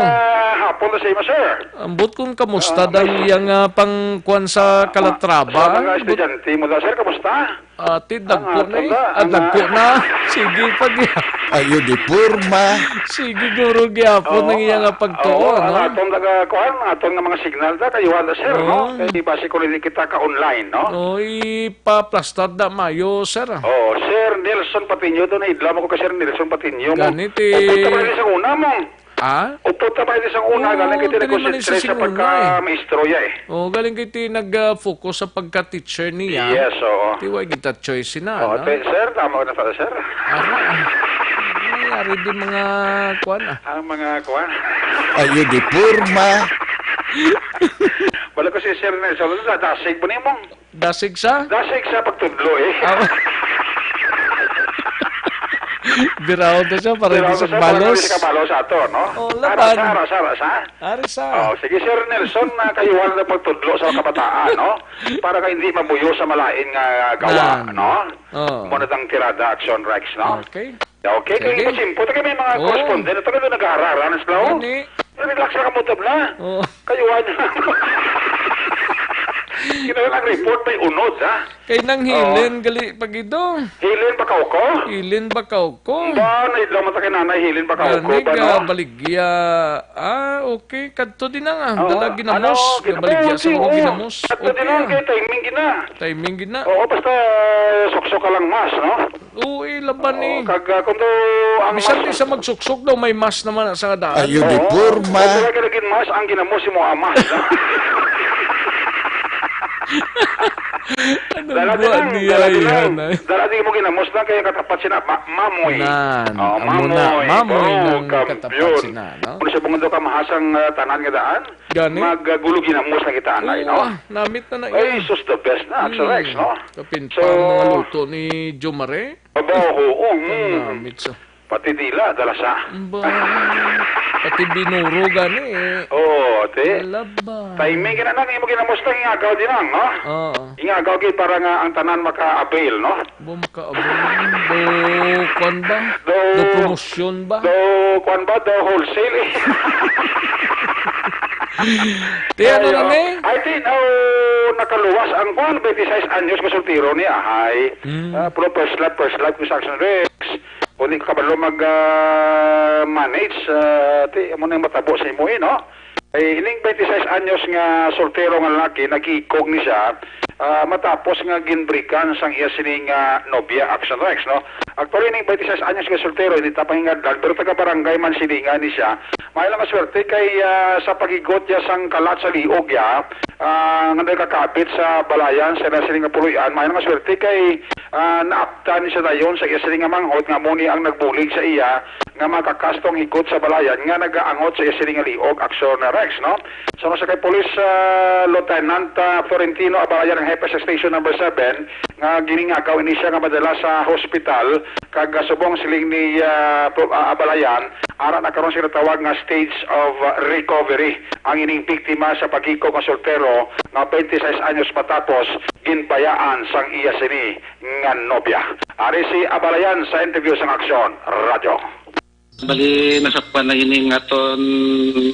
hapon na sa iyo, sir. Ambot kung kamusta daw yang pangkuan sa Calatrava. Sa mga estudyante mo daw, sir, kamusta? Ati, dagko na eh. Dagko na. Sige, pag Ayo di porma. sige, guro gyapon ng iyang pagtuo, no? Atong atong mga signal da kayo wala, sir, no? Kaya base ko rin kita ka online, no? Oh, ipa-plaster da mayo, sir. Oh, Sir Nelson Patinio, doon na idlam ako kay Sir Nelson Patinio mo. Ganit eh. Upunta pa rin sa una mo. Upunta pa rin sa una, galing kita nag-concentrate sa pagka-maestro ya eh. Oh, galing kita nag-focus sa pagka-teacher niya. Yes, oo. Tiwag kita choice na, oh, no? Sir, tama ko na pala, sir. Nangyari din mga kuan, Ang mga kuan. Ayo di porma. Wala ko si Sir Nelson, dasig mo niyo mo. Dasig sa? Dasig sa pagtudlo eh. Biraw na siya para hindi sa balos. Para hindi sa balos ato, no? Oh, laban. Arisa. Oh, sige, Sir Nelson, kayuhan na pagtudlo sa kabataan, no? Para ka hindi mabuyo sa malain nga gawa, no? Muna tang tirada Action Rex, no? Okay. Okay, kaya pasimpo. Ito kami mga correspondent. Ito kami nag-aararan. Relax na kamutab na. Kayuhan na. Kinalang report may unod, ha? Kay nang hilin, gali pag ito. Hilin ba ko? Hilin ba ko? Ba, naidlaw mata kay nanay, hilin ba ko? Ganig, baligya. Okay. Kadto din na nga. Dala ginamos. Baligya sa mga ginamos. Kadto din na, kay timing gina. Timing gina. Oo, basta suksok ka lang mas, no? Oo, laban eh. Kung to, ang bisan di sa magsuksok daw, may mas naman sa kadaan. Ayo di porma. Kung talaga naging mas, ang ginamos mo amas, no? Anong buwan niya yan? Dala mo ginamos na kaya katapat sina mamoy. Mamoy ng katapat sina, no? Kung sa bungod ka mahasang tanan nga daan, maggulo ginamos na kita anay, no? Namit na na yan. Ay, sus the best na, Action Rex, no? Kapinpang mga luto ni Jomare. Oo. Namit sa... Pati dila, dala sa. Pati binuro gani eh. Oo, te. Alaba. Timing ka na nang imo ginamos na ingagaw din ang, no? Oo. Ingagaw gid para nga ang tanan maka-avail, no? Maka-avail. Kwan ba? Do promosyon ba? Kwan ba? Do wholesale eh. Te, ano na eh? Ay, te, nakaluwas ang kwan, 26 anyos kasultiro niya. Ay, pro first love, Miss Action Rex. Kung hindi ka kabalo mag-manage, te, mo na yung matabo sa imo, no? Ay, hiling 26 anyos nga soltero nga lalaki, nag-iikog ni siya, matapos nga ginbrikan sang iya sining nobya, Action Rex, no? Actually, hiling 26 anyos nga soltero, hindi tapahingad lang, pero taga-barangay man sininga ni siya. May lang swerte kay sa pagigot niya sang kalat sa liog ya, nga nagkakapit sa balayan sa sining nga puluyan, may lang swerte kay naaptan siya dayon sa iya sining nga manghot, nga muni ang nagbulig sa iya, nga makakastong higot sa balayan, nga nagaangot sa iya sining nga liog, Action Rex, no? So, sa kay Police Lieutenant Florentino Abalayan ng Hepe sa Station number 7, nga giningagaw ini siya nga madala sa hospital, kag subong siling ni Abalayan, ara nakaroon siya tawag nga stage of recovery ang ining biktima sa pagiko nga soltero nga 26 anyos matapos ginbayaan sang iya sini nga nobya. Ari si Abalayan sa interview sang Aksyon Radio. Bali, nasakpan na ining aton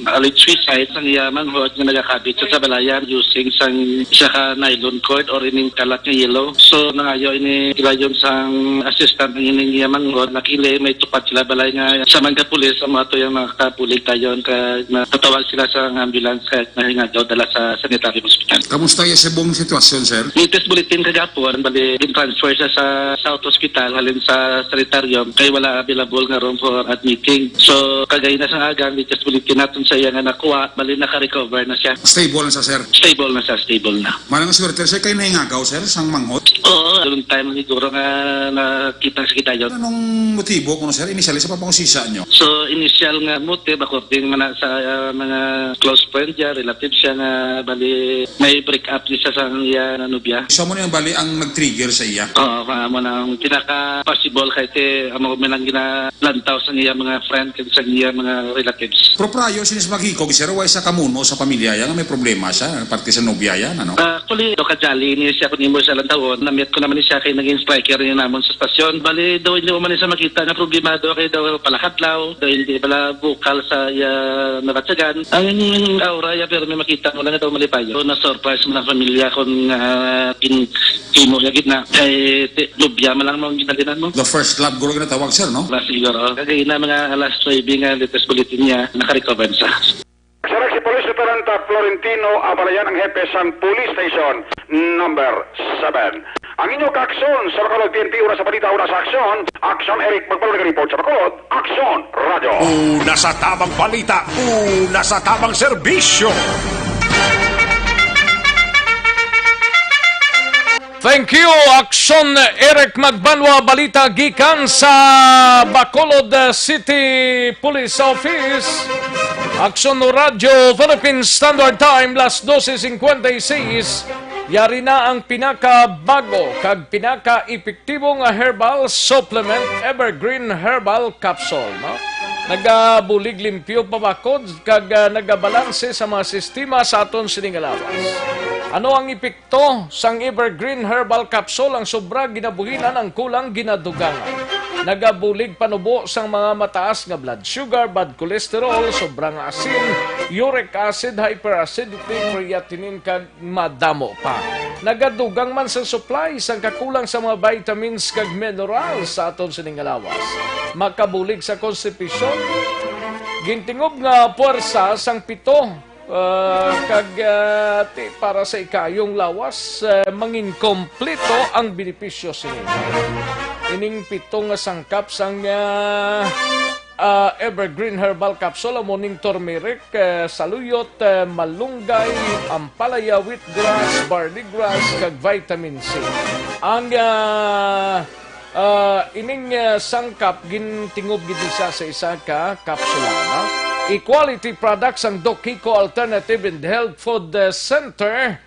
alleged suicide sang iyaman huwag nga nagakabit sa balayan using sang isa ka nylon cord or ining kalat nga yellow. So, nangayo ini kilayon sang assistant ng ining iyaman huwag nakili may tupad sila balay nga sa mga pulis ang mga to yung nakapulig tayon ka natawag sila sa ambulance kahit na daw dala sa sanitary hospital. Kamusta yung sabong sitwasyon, sir? Latest bulletin kagapon, bali din-transfer siya sa South Hospital halin sa sanitarium kay wala available nga room for admitting. So, kagay na sa agang latest bulletin natin sa iya nga nakuha, bali naka-recover na siya. Stable na sa sir? Stable na siya, stable na. Malang swerte, sir, kayo nahingagaw, sir, sang manghot? Oo, noong time siguro nga nakita sa kita yun. Anong motibo kung sir, initially sa papangusisa nyo? So, initial nga motive, according nga sa mga close friend niya, relative siya nga, bali may break up niya sa iya na nubya. So, mo na yung bali ang nag-trigger sa iya? Oo, mo na ang pinaka-possible kahit amo man ang ginalantaw sa iya mga friend kahit sa iya mga relatives. Proprayo, sinis maghikog, sir, way sa kamuno sa pamilya yan, may problema siya, parte sa nobya yan, ano? Actually, do kajali niya siya kung mo sa lantawon, na-meet ko naman siya kay naging striker niya naman sa stasyon. Bali, daw hindi mo man siya makita na problemado kay daw palakatlaw, daw hindi pala bukal sa nabatsagan. Ang aura ya pero may makita mo lang daw malipayo. So, na-surprise mo na pamilya kung kimo ya gitna kay lubya man lang mong ginalinan mo. The first lab guro na tawag, sir, no? Siguro. Kagay na mga alas 9 nga latest bulletin niya, naka-recover siya. Sir, si Police Lieutenant Florentino Abalayan ang hepe sang Police Station number 7. Ang inyong kaakson sa Bacolod PNP, una sa balita, una sa aksyon. Aksyon Eric Magbalog report sa Bacolod. Aksyon Radyo. Una sa tamang balita, una sa tamang serbisyo. Thank you, Aksyon Eric Magbanwa, balita gikan sa Bacolod City Police Office. Aksyon Radio Philippine Standard Time, las 12:56. Yari na ang pinakabago kag pinaka-epektibo nga herbal supplement, Evergreen Herbal Capsule, no? Nagabulig limpyo pabakod kag nagabalanse sa mga sistema sa aton siningalawas. Ano ang epekto sang Evergreen Herbal Capsule? Ang sobra ginabuhinan, ang kulang ginadugangan. Nagabulig panubo sang mga mataas nga blood sugar, bad cholesterol, sobrang asin, uric acid, hyperacidity, creatinine kag madamo pa. Nagadugang man sa supply sang kakulang sa mga vitamins kag minerals sa aton siningalawas. Makabulig sa constipation, gintingob nga puwersa sang pito para sa ikayong lawas, mangin kompleto ang benepisyo sa inyo. Ining pitong sangkap sang Evergreen Herbal Capsule, morning turmeric, saluyot, malunggay, ampalaya, wheatgrass, barley grass, kag vitamin C. Ang ining sangkap gintingob gid siya sa isa ka kapsula, no? Equality products ang Doc Kiko Alternative and Health Food Center.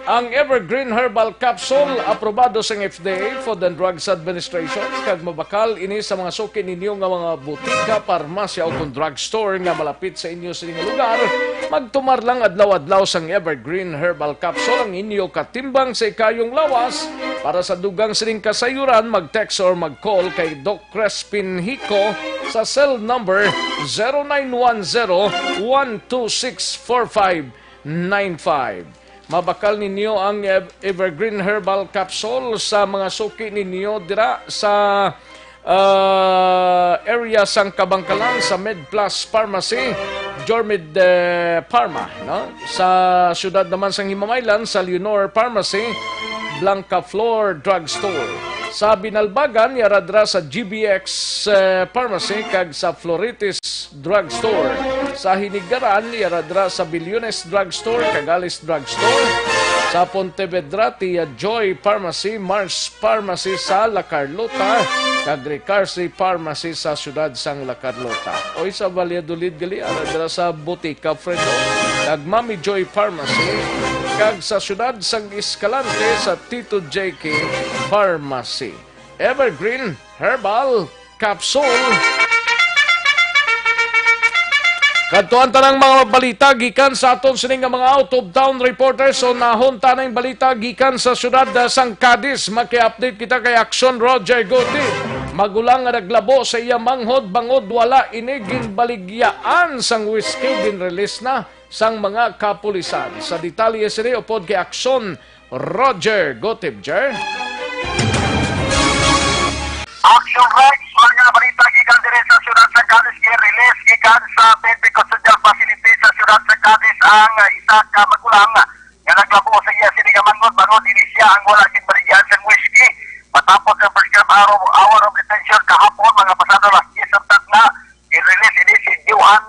Ang Evergreen Herbal Capsule, aprobado sa FDA, Food and Drugs Administration, kag mabakal ini sa mga suki ninyo nga mga butika, parmasya o kung drugstore nga malapit sa inyo sa inyong lugar. Magtumar lang adlaw-adlaw sang Evergreen Herbal Capsule ang inyo katimbang sa ikayong lawas. Para sa dugang sining kasayuran, mag-text or mag-call kay Doc Crespin Hico sa cell number 0910-126-4595. Mabakal ninyo ang Evergreen Herbal Capsule sa mga suki ninyo dira sa area sang Kabangkalan, sa MedPlus Pharmacy, Jormed Pharma, no? Sa syudad naman sang Himamaylan, sa Leonor Pharmacy, Blanca Flor Drugstore. Sa Binalbagan, yaradra sa GBX Pharmacy kag sa Floritis Drugstore. Sa Hinigaran, yaradra sa Bilyones Drugstore kag Alice Drugstore. Sa Pontevedra, Tia Joy Pharmacy, Mars Pharmacy sa La Carlota, kag Ricarsi Pharmacy sa syudad sang La Carlota. O sa Valladolid gali, yaradra sa Botica Fredo, kag Mami Joy Pharmacy, kag sa syudad sang Escalante sa Tito JK Pharmacy. Evergreen Herbal Capsule. Kadtuan tanang mga balita gikan sa aton sining mga out of town reporters. So nahon tanang balita gikan sa syudad sang Cadiz. Maki-update kita kay Aksyon Roger Goti. Magulang nga naglabo sa iya manghod bangod wala inigin baligyaan sang whiskey ginrelease na sang mga kapulisan. Sa detalye sini upod kay Aksyon Roger Gotibjer. Action Rights, mga balita gikan dire sa siyudad sa Cadiz, release gikan sa Pepe Custodial Facility sa siyudad sa Cadiz ang isa ka magulang nga naglabo sa iya sini nga manghod bangod inisya ang wala ginbaligyan sang whiskey. Matapos ang prescribed hour of detention kahapon, mga pasado las 10 ang tagna, i-release ini si Johan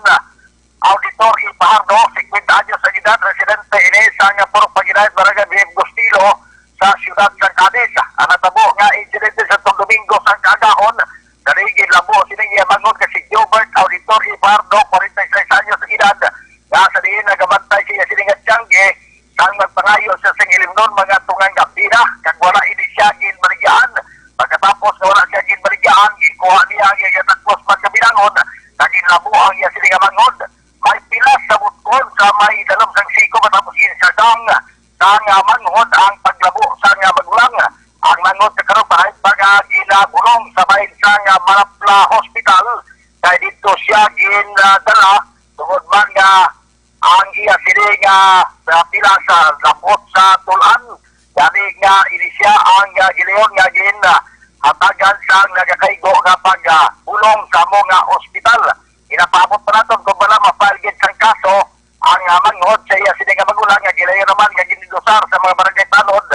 Auditor Ipahardo, 50 anyos sa edad, residente ini sa Purok Paginay, Barangay Bihib Gustilo, sa siyudad sa Cadiz. Ang natabo nga insidente sa Domingo sa Cagahon, narigid labo sining mangon ka si Gilbert Auditor Ipahardo, 46 anyos sa edad, nga sa diin nagabantay siya sining Tiangge, sang magpangayo sa Singilimnon mga tungang gapira kag wala ini siya ginbaligyan. Pagkatapos na wala siya ginbaligyan, gikuha niya ang iyatakos magkabilangon kag inlabo ang iya sili nga manghod. May pilas sa butkon sa may dalam sang siko matapos insadang sang manghod ang paglabo sa nga magulang. Ang manghod sa karon pa ginagulong sa may sang Malapla Hospital kay dito siya ginadala tungod man nga ang iya sili nga pila sa lapot sa tulan. Dali nga inisya ang gileon nga hatagan sa nagakaigo nga pagbulong sa mga ospital. Inapaabot pa natin kung wala mapalgit sang kaso ang manghod sa iya sili nga magulang nga gileon naman nga ginidosar sa mga barangay tanod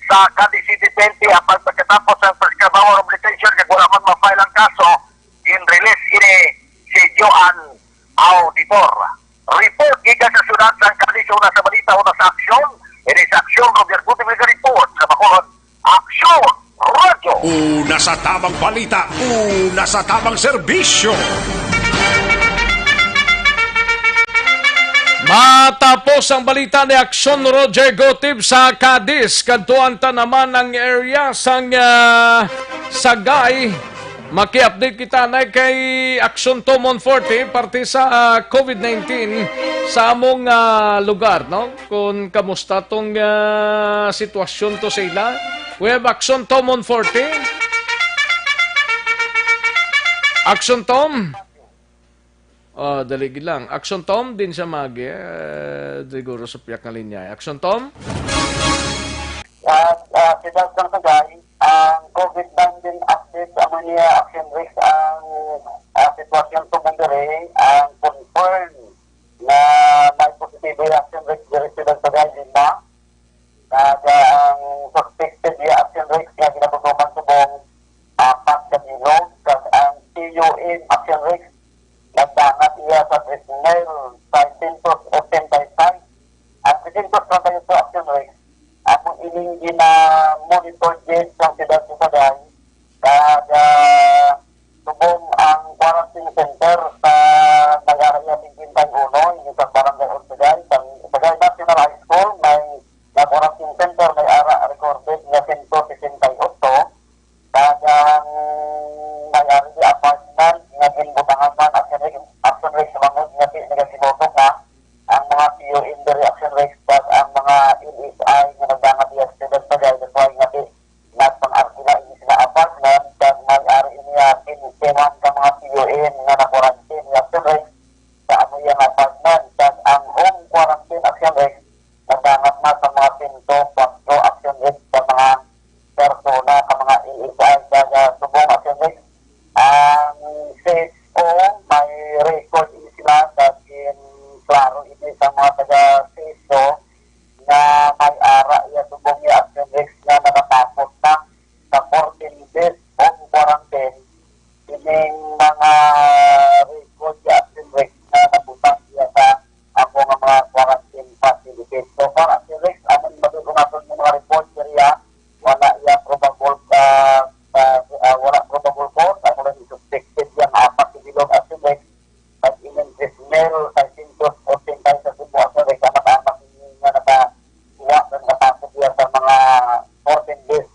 sa Cadiz City 20 apag pagkatapos ang prescribed hour of detention kag wala man ma-file ang kaso in-release ini si Joan Auditor. Report gikan sa siyudad sa Cadiz, una sa balita, una sa aksyon. Ini sa aksyon, Roger Gutierrez report sa Bacolod. Aksyon Radio. Una sa tamang balita, una sa tamang serbisyo. Matapos ang balita ni Aksyon Roger Gotib sa Cadiz, kadtuan ta naman ang area sang Sagay. Maki-update kita na kay Aksyon Tomon 40 parte sa COVID-19 sa among lugar, no? Kung kamusta tong sitwasyon to sa ila. We have Aksyon Tomon 40. Aksyon Tom. Daligi lang. Aksyon Tom din sa magi. Siguro sa piyak na linya. Aksyon Tom. Siyudad ng Sagay, ang COVID-19 update sa mga action risk ang sitwasyon sa Bundere, ang confirm na may positive action risk dari Siyudad Sagay din na. Ang suspected action risk na ginabutuman subong 4 kanino, ang CUN action risk nagdangat iya sa Trismel 585. Ang 585 action risk akong ining gina-monitor din sa siyudad sa Sagay kag subong ang quarantine center sa Nag-Araya 51 yung sa Barangay Sagay sa Sagay National High School may quarantine center may ara recorded na 168 kag ang may-ari di apartment nga ginbutangan man action rate sa mga nagasibotok na ang mga PON the reaction rate kag ang mga LSI nga nagdangat iya Siyudad Sagay deploy nga di nagpang-arkila ini sila apartment kag may-ari niya kinukuhan ka mga PON nga na-quarantine action rate sa ano yung apartment kag ang home quarantine action rate nagdangat na sa mga 104 action rate sa mga persona ka mga LSI kag subong action rate ang CSO may record ini sila kag klaro ini sa mga taga-CSO na may ara iya subong iya action risk na nakatapos na sa 14 days home quarantine. Ining mga record iya action risk na nabutang iya sa ako nga mga quarantine facilities. So for action risk, amon madulungaton ng mga report niya, wala iya probable wala probable cause, ako lang suspected yung apat ibilog action risk at in-Trismel 585 sa subo action risk na matamak nga nakakuha ng natapos yan sa mga 14 days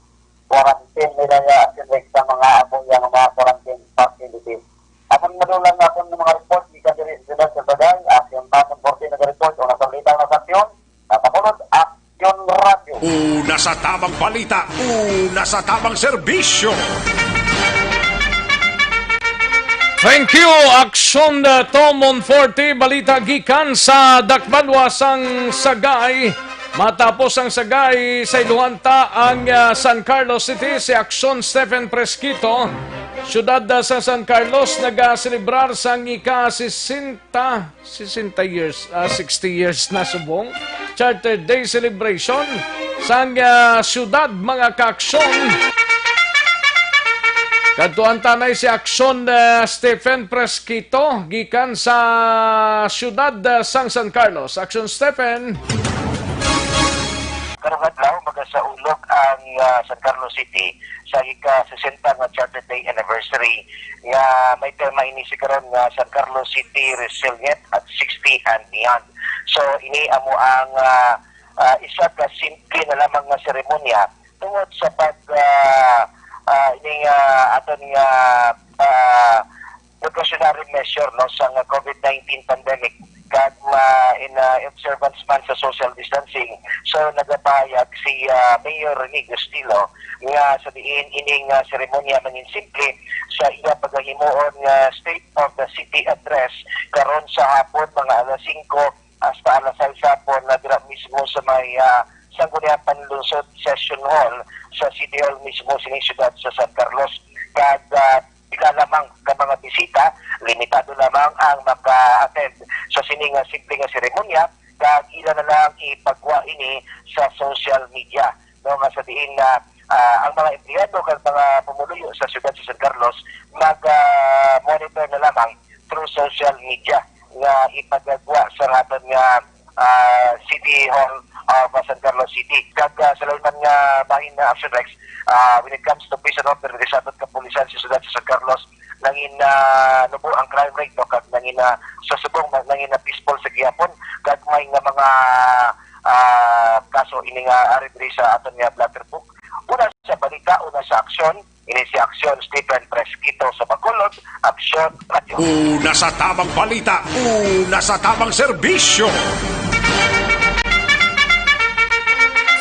quarantine nila yung action risk sa mga abong yung mga quarantine facilities. Amon madulang natin ng mga report, di ka diri sila sa Sagay, action natin 14 nag-report o nasa balita ng aksyon, napakulod Aksyon Radio. Una sa tamang balita, una sa tamang serbisyo. Thank you, Aksyon Tom Monforte. Balita gikan sa Dakbanwa sang Sagay. Matapos ang Sagay sa Iluhanta ang San Carlos City, si Aksyon Stephen Presquito. Siyudad sa San Carlos nag-celebrar sang ika-60 years, 60 years na subong Charter Day celebration sang siyudad mga kaaksyon. Kadtuan tanay si Aksyon Stephen Presquito gikan sa siyudad sang San Carlos. Aksyon Stephen. Karong adlaw magasaulog ang San Carlos City sa ika-60 nga Charter Day anniversary nga may tema ini si karon nga San Carlos City Resilient at 60 and Beyond. So ini amo ang isa ka simple na lamang nga seremonya tungod sa pag ini aton nga precautionary measure no sa COVID-19 pandemic kag in observance man sa social distancing. So nagapayag si Mayor Rene Gustilo nga sa diin ining seremonya mangin simple sa iya paghimuon nga State of the City address karon sa hapon mga alas 5 hasta alas 6 hapon na dira mismo sa may Sangguniang Panlunsod Session Hall sa City Hall mismo sa siyudad sa San Carlos. Kag pila lamang ka mga bisita, limitado lamang ang maka-attend sa sining simple nga seremonya, kag ila na lang ipagwa ini sa social media. No, nga sa diin na ang mga empleyado kag mga pumuluyo sa siyudad sa San Carlos mag-monitor na lamang through social media nga ipagagwa sa aton nga City Hall of San Carlos City. Kag sa layman nga bahin na Action Rex, when it comes to peace and order sa aton kapulisan sa siyudad sa San Carlos, nangin nubo ang crime rate no, kag nangin sa subong nangin peaceful sa gihapon, kag may nga mga kaso ini nga ari diri sa aton nga Blatterbook. Una sa balita, una sa aksyon, ini si Aksyon Stephen Presquito sa Bacolod, Aksyon Radio. Una sa tamang balita, una sa tamang serbisyo.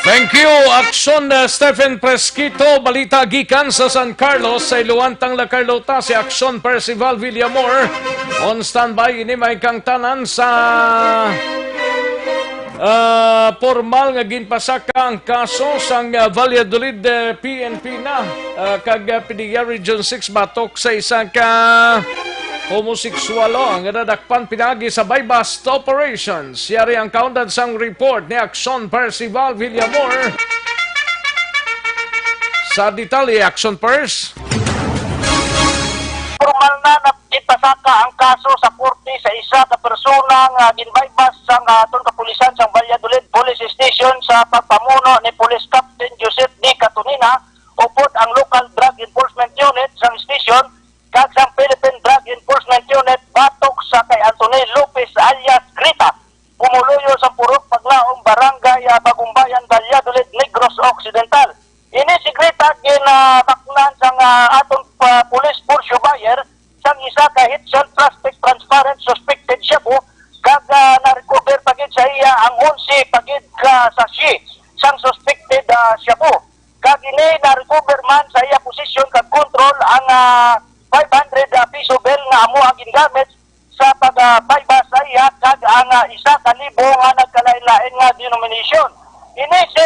Thank you, Aksyon Stephen Presquito. Balita gikan sa San Carlos sa Iluantang La Carlota, si Aksyon Percival Villamor. On standby, ini may kang tanan sa formal nga ginpasaka ang kaso sang Valladolid PNP na kag PDEA Region 6 batok sa isang ka homoseksualo ang nadakpan pinagi sa bypass operations. Yari ang kaundan sang report ni Aksyon Percival Villamor. Sa detalye, Aksyon Pers. Formal na ipasaka ang kaso sa korte sa isa ka persona nga ginbypass sa aton kapulisan sa Valladolid Police Station sa pagpamuno ni Police Captain Joseph D. Catunina upod ang Local Drug Enforcement Unit sa station kag sa Philippine Drug Enforcement Unit batok sa kay Anthony Lopez alias Grita pumuluyo sa Purok Paglaong Barangay Bagumbayan Valladolid Negros Occidental. Ini si Grita ginabaknan sa aton police force buyer sang isa ka hit shell plastic transparent suspected shabu kag na-recover pagid sa iya ang 11 pagid ka sashi sang suspected shabu. Kag ini na-recover man sa iya posisyon kag control ang 500 piso bill nga amo ang gingamit sa pag-bypass sa iya kag ang 1,000 nga nagkalain-lain nga denomination. Ini si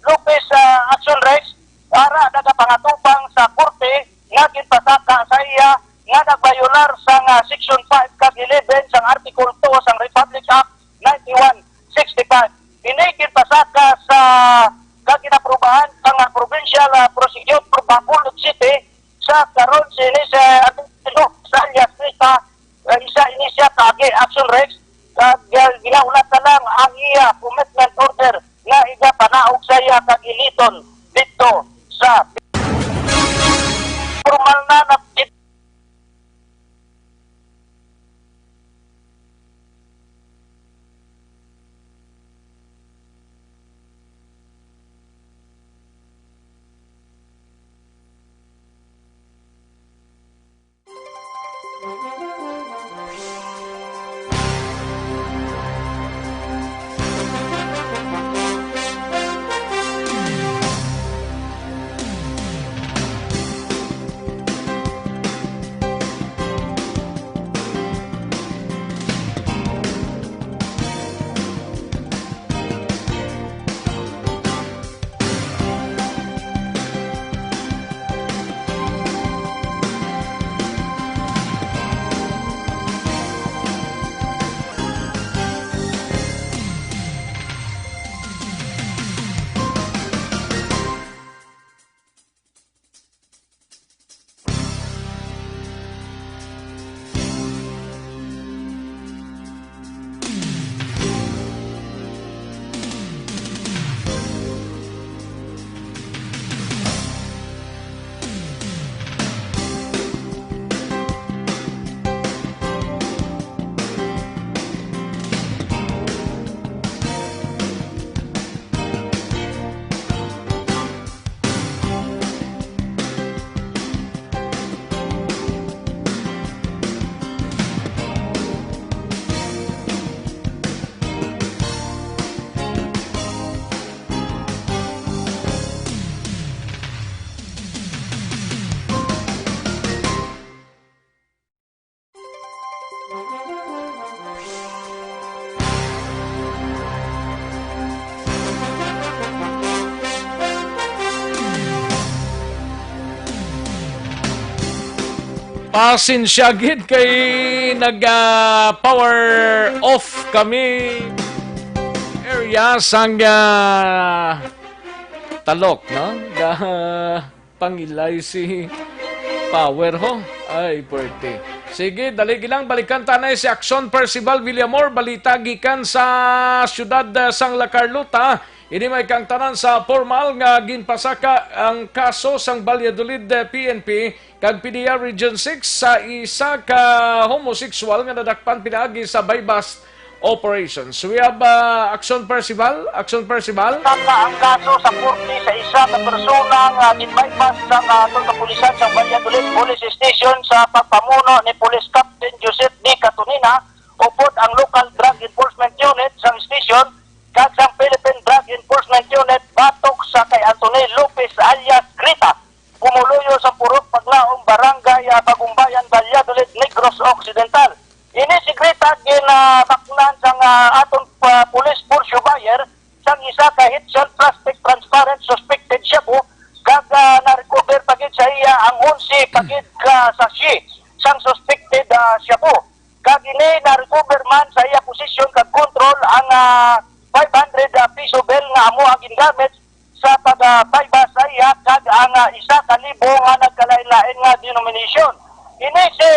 Lopez Action Rex para nagapangatupang sa korte nga ginpasaka sa iya nga nagbayolar sa Section 5 kag 11 sang Article 2 sang Republic Act 9165. Ini ginpasaka sa kag ginaprubahan sang Provincial Prosecutor Bacolod City sa karon sini sa alias Rita isa ini siya kagi Action Rex kag ginaulat na lang ang iya commitment order nga iga panaog sa iya kag iliton dito sa formal na Pasensya gid kay nag-power off kami area sang talok, no? Pangilay si power ho. Ay, pwerte. Sige, dali gilang balikan tanay si Action Percival Villamor, balita gikan sa siyudad sang La Carlota. Ini may kang tanan sa formal nga ginpasaka ang kaso sang Valladolid PNP kag PDEA Region 6 sa isa ka homosexual nga nadakpan pinaagi sa bypass operations. We have Action Percival. Action Percival. Ang kaso sa korte sa isa ka persona nga ginbypass sang atong kapulisan sa Valladolid Police Station sa pagpamuno ni Police Captain Joseph D. Catunina upod ang Local Drug Enforcement Unit sang station kag sang Philippine Drug Enforcement Unit batok sa kay Anthony Lopez alias Grita pumuluyo sa Purok Paglaong Barangay Bagumbayan Valladolid Negros Occidental. Ini si Grita ginabaklan sang atong police force buyer sang isa ka hit shell plastic transparent suspected siya po kag na-recover pagid sa iya ang 11 pagid ka saksi sang suspected siya po. Kag ini na-recover man sa iya posisyon kag control ang 500 piso bill nga amo ang gingamit sa pag-bypass sa iya kag ang 1,000 nga nagkalain-lain nga denomination. Ini si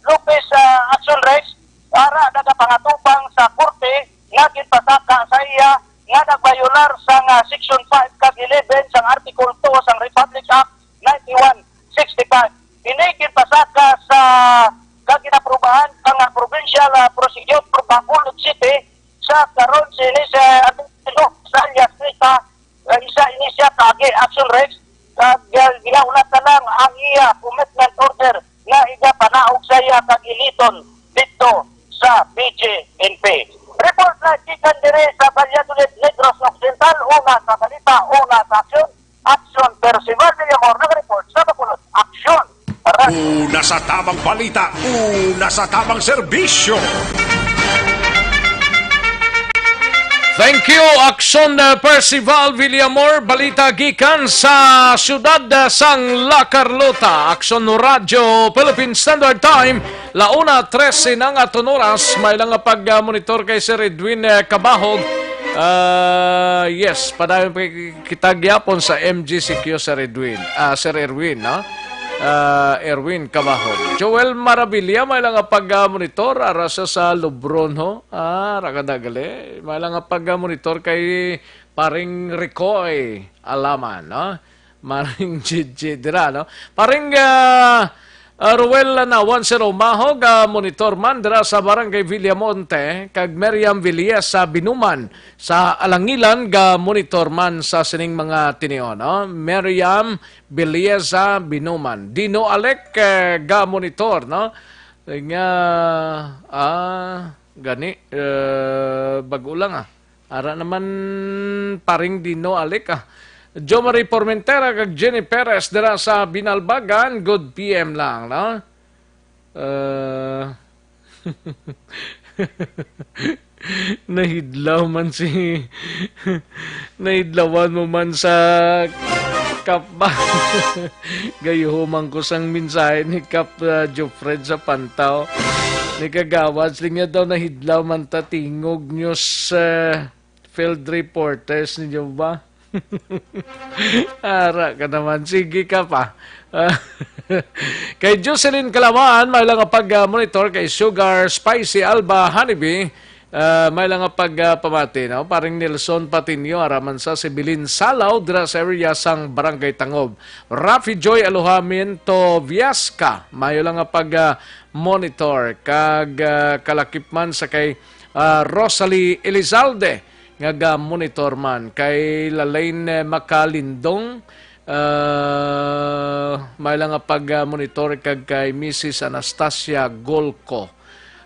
Lopez Action Rex para nagapangatupang sa korte nga ginpasaka sa iya nga nagbayular sang Section 5 kag 11 sang Article 2 sang Republic Act 9165. Ini ginpasaka sa kag ginaprubahan kang Provincial Prosecutor Bacolod City sa karon sini sa sa alias Rita isa ini siya kag Action Rex kag ginaulat na lang ang iya commitment order nga iga panaog sa iya kag iliton dito sa BJNP. Report na chikan dire sa Valladolid Negros Occidental, una sa balita, una sa aksyon. Action Percival Villamor nag-report sa Bacolod. Action! Una sa tamang balita, una sa tamang serbisyo. Thank you, Action Percival Villamor. Balita gikan sa siyudad sang La Carlota. Action Radio Philippine Standard Time. Launa 13 ng aton oras. May lang pag-monitor kay Sir Edwin Cabahog. Yes, padayong kita gyapon sa MGCQ Sir Edwin. Sir Erwin, no? Erwin Cabahog. Joel Marabilia, may lang pag-monitor. Arasa sa Lubron, ho. Rakadagali. May lang pag-monitor kay paring Ricoy Alaman, no? Maring Gigi dira, no? Paring Ruel Nawan si Romahog, monitor man dira sa Barangay Villamonte, kag Meriam Villas sa Binuman, sa Alangilan, ga monitor man sa sining mga tinion, no? Meriam Villas sa Binuman. Dino Alec, ga monitor, no? Nga, gani, bago lang, Ara naman paring Dino Alec, Jo Marie Formentera kag Jenny Perez dira sa Binalbagan, good PM lang, no? Nahidlaw man nahidlawan mo man sa Kap ba? Gayuhuman ko sang mensahe ni Kap Jofred sa Pantaw. Ni kagawad niya daw nahidlaw man ta tingog news field reporters ninyo ba? Ara ka naman. Sige ka pa. Kay Jocelyn Kalamaan, may lang pag-monitor kay Sugar Spicy Alba Honeybee. May lang pag-pamati. No? Paring Nelson Patinio, araman sa Sibilin Salaw, dira sa area sang Barangay Tangob. Rafi Joy Alojamiento Viasca, may lang pag-monitor. Kag kalakipman sa kay Rosalie Elizalde, nga monitor man kay Lalaine Makalindong, may lang pag-monitor kag kay Mrs. Anastasia Golco,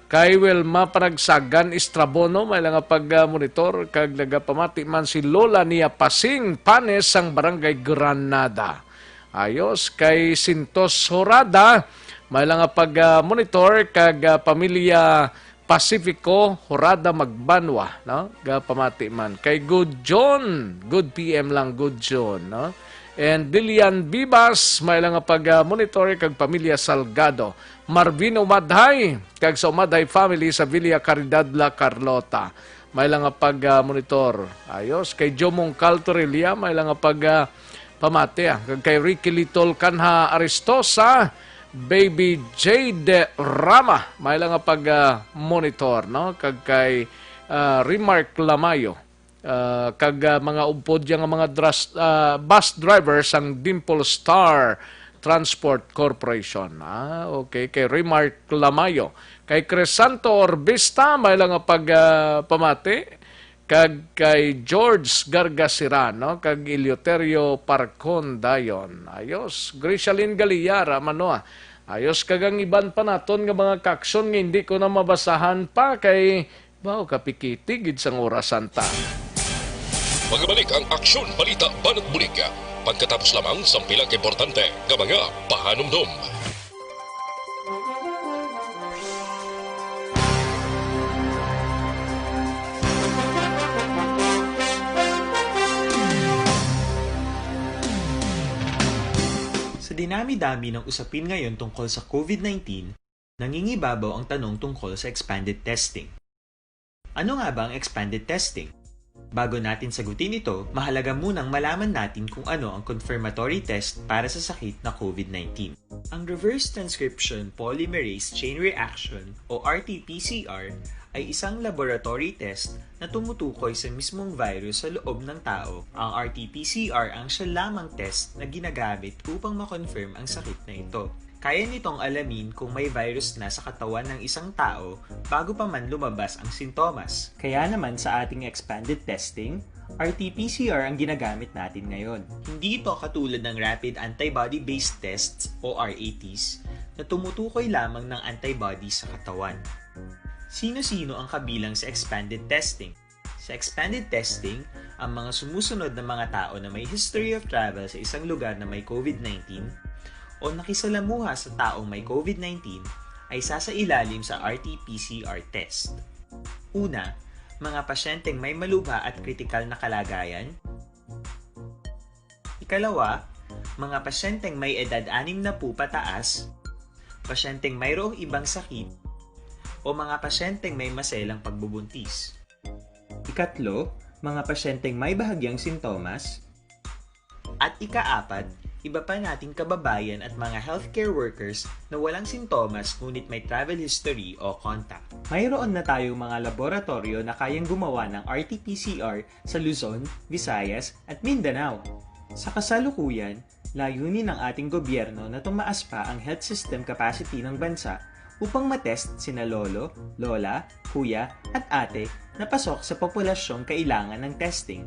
kay Wilma Panagsagan Estrabono, may lang pag-monitor kag nagapamati man si Lola niya Pasing Panes sang Barangay Granada. Ayos kay Sintos Horada, may lang pag-monitor kag pamilya Pacifico Horada Magbanwa, no? Ga pamati man kay Good John, good PM lang Good John, no? And Dilian Vivas, may lang pag-monitor kag pamilya Salgado. Marvin Umadhay, kag sa Umadhay family sa Villa Caridad La Carlota. May lang pag-monitor. Ayos. Kay Jomong Caltorelia, may lang pamate. Kag kay Ricky Litol Kanha Aristosa, Baby Jade Rama, may lang pag-monitor. No? Kag kay Remark Lamayo. Kag mga upod yang mga bus drivers ang Dimple Star Transport Corporation. Okay, kay Remark Lamayo. Kay Cresanto Orbista, may lang pamate. Kag kay George Gargasirano, kag Eleuterio Parcon Dayon. Ayos, Grishalin Galiyara, manoa. Ayos kagang iban pa naton nga mga kaksyon nga hindi ko na mabasahan pa kay kapikitigid sang orasan ta. Magbalik ang aksyon, balita, banat bulika. Pagkatapos lamang sa pilang importante ng mga pahanumdum. Sa dinami-dami ng usapin ngayon tungkol sa COVID-19, nangingibabaw ang tanong tungkol sa expanded testing. Ano nga ba ang expanded testing? Bago natin sagutin ito, mahalaga munang malaman natin kung ano ang confirmatory test para sa sakit na COVID-19. Ang reverse transcription polymerase chain reaction o RT-PCR ay isang laboratory test na tumutukoy sa mismong virus sa loob ng tao. Ang RT-PCR ang siya lamang test na ginagamit upang makonfirm ang sakit na ito. Kaya nitong alamin kung may virus na sa katawan ng isang tao bago pa man lumabas ang sintomas. Kaya naman sa ating expanded testing, RT-PCR ang ginagamit natin ngayon. Hindi ito katulad ng rapid antibody-based tests o RATs na tumutukoy lamang ng antibodies sa katawan. Sino-sino ang kabilang sa expanded testing? Sa expanded testing, ang mga sumusunod na mga tao na may history of travel sa isang lugar na may COVID-19 o nakisalamuha sa taong may COVID-19 ay sasailalim sa RT-PCR test. Una, mga pasyenteng may malubha at kritikal na kalagayan. Ikalawa, mga pasyenteng may edad 60 pataas, pasyenteng mayroong ibang sakit, o mga pasyenteng may maselang pagbubuntis. Ikatlo, mga pasyenteng may bahagyang sintomas. At ikaapat, iba pa nating kababayan at mga healthcare workers na walang sintomas ngunit may travel history o contact. Mayroon na tayong mga laboratorio na kayang gumawa ng RT-PCR sa Luzon, Visayas at Mindanao. Sa kasalukuyan, layunin ng ating gobyerno na tumaas pa ang health system capacity ng bansa upang matest sina lolo, lola, kuya at ate na pasok sa populasyong kailangan ng testing.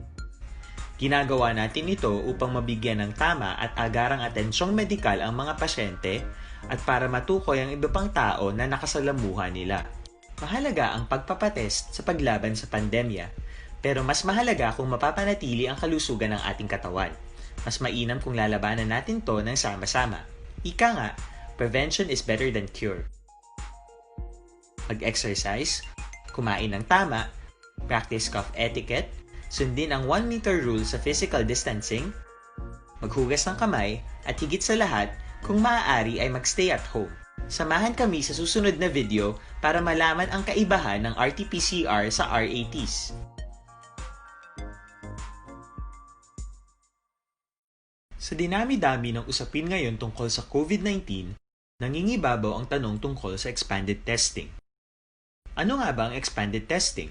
Ginagawa natin ito upang mabigyan ng tama at agarang atensyong medikal ang mga pasyente at para matukoy ang iba pang tao na nakasalamuha nila. Mahalaga ang pagpapatest sa paglaban sa pandemya, pero mas mahalaga kung mapapanatili ang kalusugan ng ating katawan. Mas mainam kung lalabanan natin to ng sama-sama. Ika nga, prevention is better than cure. Mag-exercise, kumain ng tama, practice cough etiquette, sundin ang 1 meter rule sa physical distancing, maghugas ng kamay, at higit sa lahat, kung maaari ay magstay at home. Samahan kami sa susunod na video para malaman ang kaibahan ng RT-PCR sa RATs. Sa dinami-dami ng usapin ngayon tungkol sa COVID-19, nangingibabaw ang tanong tungkol sa expanded testing. Ano nga ba ang expanded testing?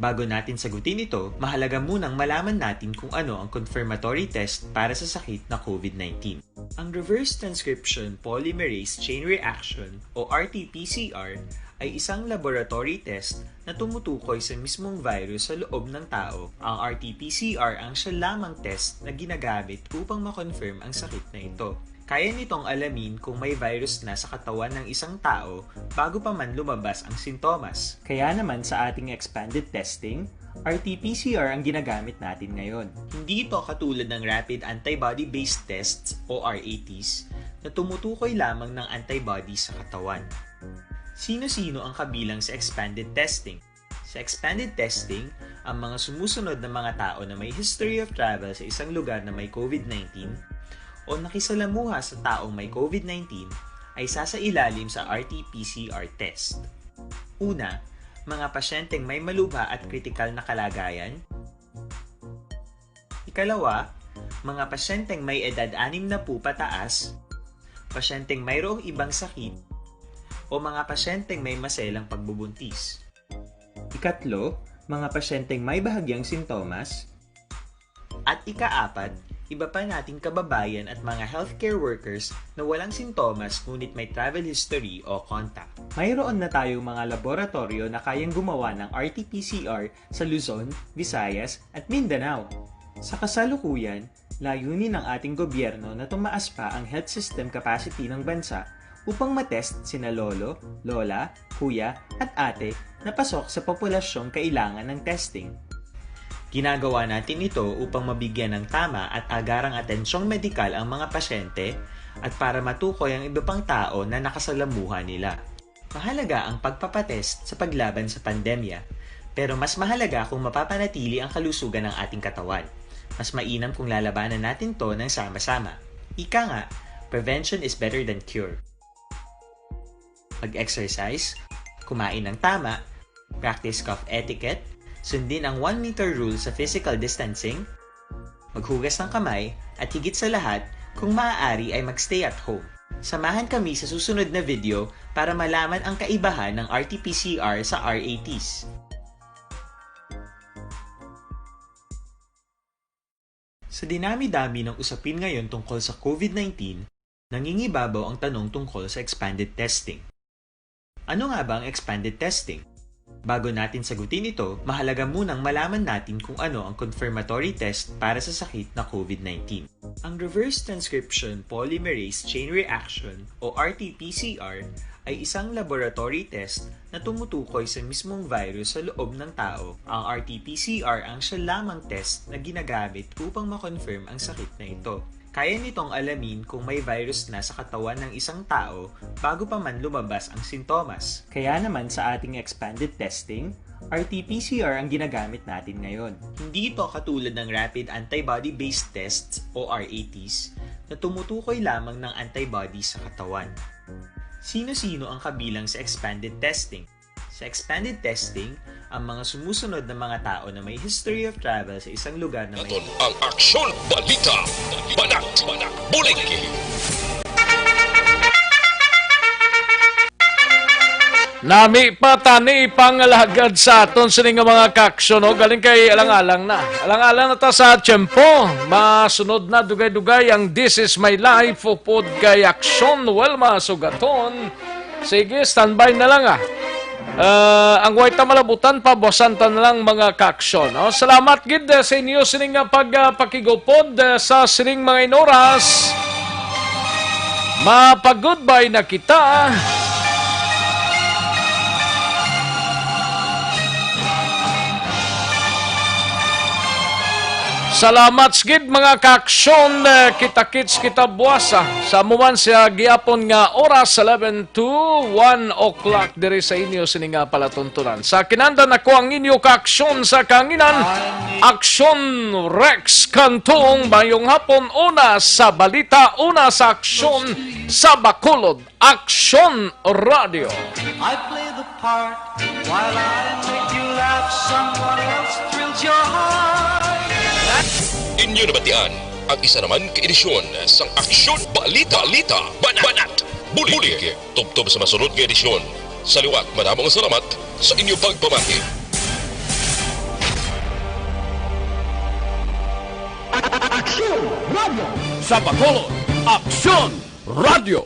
Bago natin sagutin ito, mahalaga munang malaman natin kung ano ang confirmatory test para sa sakit na COVID-19. Ang reverse transcription polymerase chain reaction o RT-PCR ay isang laboratory test na tumutukoy sa mismong virus sa loob ng tao. Ang RT-PCR ang siya lamang test na ginagamit upang makonfirm ang sakit na ito. Kaya nitong alamin kung may virus na sa katawan ng isang tao bago pa man lumabas ang sintomas. Kaya naman sa ating expanded testing, RT-PCR ang ginagamit natin ngayon. Hindi ito katulad ng rapid antibody-based tests o RATs na tumutukoy lamang ng antibodies sa katawan. Sino-sino ang kabilang sa expanded testing? Sa expanded testing, ang mga sumusunod na mga tao na may history of travel sa isang lugar na may COVID-19 o nakisalamuha sa taong may COVID-19 ay sasailalim sa RT-PCR test. Una, mga pasyenteng may malubha at kritikal na kalagayan. Ikalawa, mga pasyenteng may edad 60 pataas, pasyenteng mayroong ibang sakit, o mga pasyenteng may maselang pagbubuntis. Ikatlo, mga pasyenteng may bahagyang sintomas. At ikaapat, iba pa nating kababayan at mga healthcare workers na walang sintomas ngunit may travel history o contact. Mayroon na tayong mga laboratorio na kayang gumawa ng RT-PCR sa Luzon, Visayas at Mindanao. Sa kasalukuyan, layunin ng ating gobyerno na tumaas pa ang health system capacity ng bansa upang matest sina lolo, lola, kuya at ate na pasok sa populasyong kailangan ng testing. Ginagawa natin ito upang mabigyan ng tama at agarang atensyong medikal ang mga pasyente at para matukoy ang iba pang tao na nakasalamuha nila. Mahalaga ang pagpapatest sa paglaban sa pandemya, pero mas mahalaga kung mapapanatili ang kalusugan ng ating katawan. Mas mainam kung lalabanan natin to ng sama-sama. Ika nga, prevention is better than cure. Mag-exercise, kumain ng tama, practice cough etiquette, sundin ang 1 meter rule sa physical distancing, maghugas ng kamay, at higit sa lahat, kung maaari ay magstay at home. Samahan kami sa susunod na video para malaman ang kaibahan ng RT-PCR sa RATs. Sa dinami-dami ng usapin ngayon tungkol sa COVID-19, nangingibabaw ang tanong tungkol sa expanded testing. Ano nga ba ang expanded testing? Bago natin sagutin ito, mahalaga munang malaman natin kung ano ang confirmatory test para sa sakit na COVID-19. Ang reverse transcription polymerase chain reaction o RT-PCR ay isang laboratory test na tumutukoy sa mismong virus sa loob ng tao. Ang RT-PCR ang siya lamang test na ginagamit upang makonfirm ang sakit na ito. Kaya nitong alamin kung may virus na sa katawan ng isang tao bago pa man lumabas ang sintomas. Kaya naman sa ating expanded testing, RT-PCR ang ginagamit natin ngayon. Hindi ito katulad ng Rapid Antibody-Based Tests o RATs na tumutukoy lamang ng antibodies sa katawan. Sino-sino ang kabilang sa expanded testing? Sa expanded testing, ang mga sumusunod na mga tao na may history of travel sa isang lugar na may... Ang Aksyon Balita, Banat, Bulig. Nami patani pangalagad sa aton sa nga mga kaksyon, no? Galing kay alang-alang na. Alang-alang na ta sa tiyempo. Masunod na dugay-dugay ang This Is My Life o pod kay Aksyon Welma Sugaton. Sige, standby na lang ang white na malabutan, pabosan ta na lang mga kaksyon. No? Salamat gid sa inyo sining pagpakigupod sa sining mga inoras. Mapag-goodbye na kita. Salamat gid mga kaksyon, kita-kits kita buwasa. Sa muman siya giapon nga oras 11 to 1 o'clock diri sa inyo sining palatuntunan. Sa kinanda nako ang inyo kaksyon sa kanginan, Aksyon Rex Kantong, bayong hapon una sa balita, una sa aksyon sa Bacolod, Aksyon Radio. I play the part while I make you laugh, someone else thrills your heart. Inyo nabatian ang isa naman ka-edisyon sang Aksyon Balita, Banat, Bulig. Tubtob sa masunod nga edisyon. Sa liwat, maraming salamat sa inyo pagpamati. Aksyon Radio! Sa Bacolod, Aksyon Radio!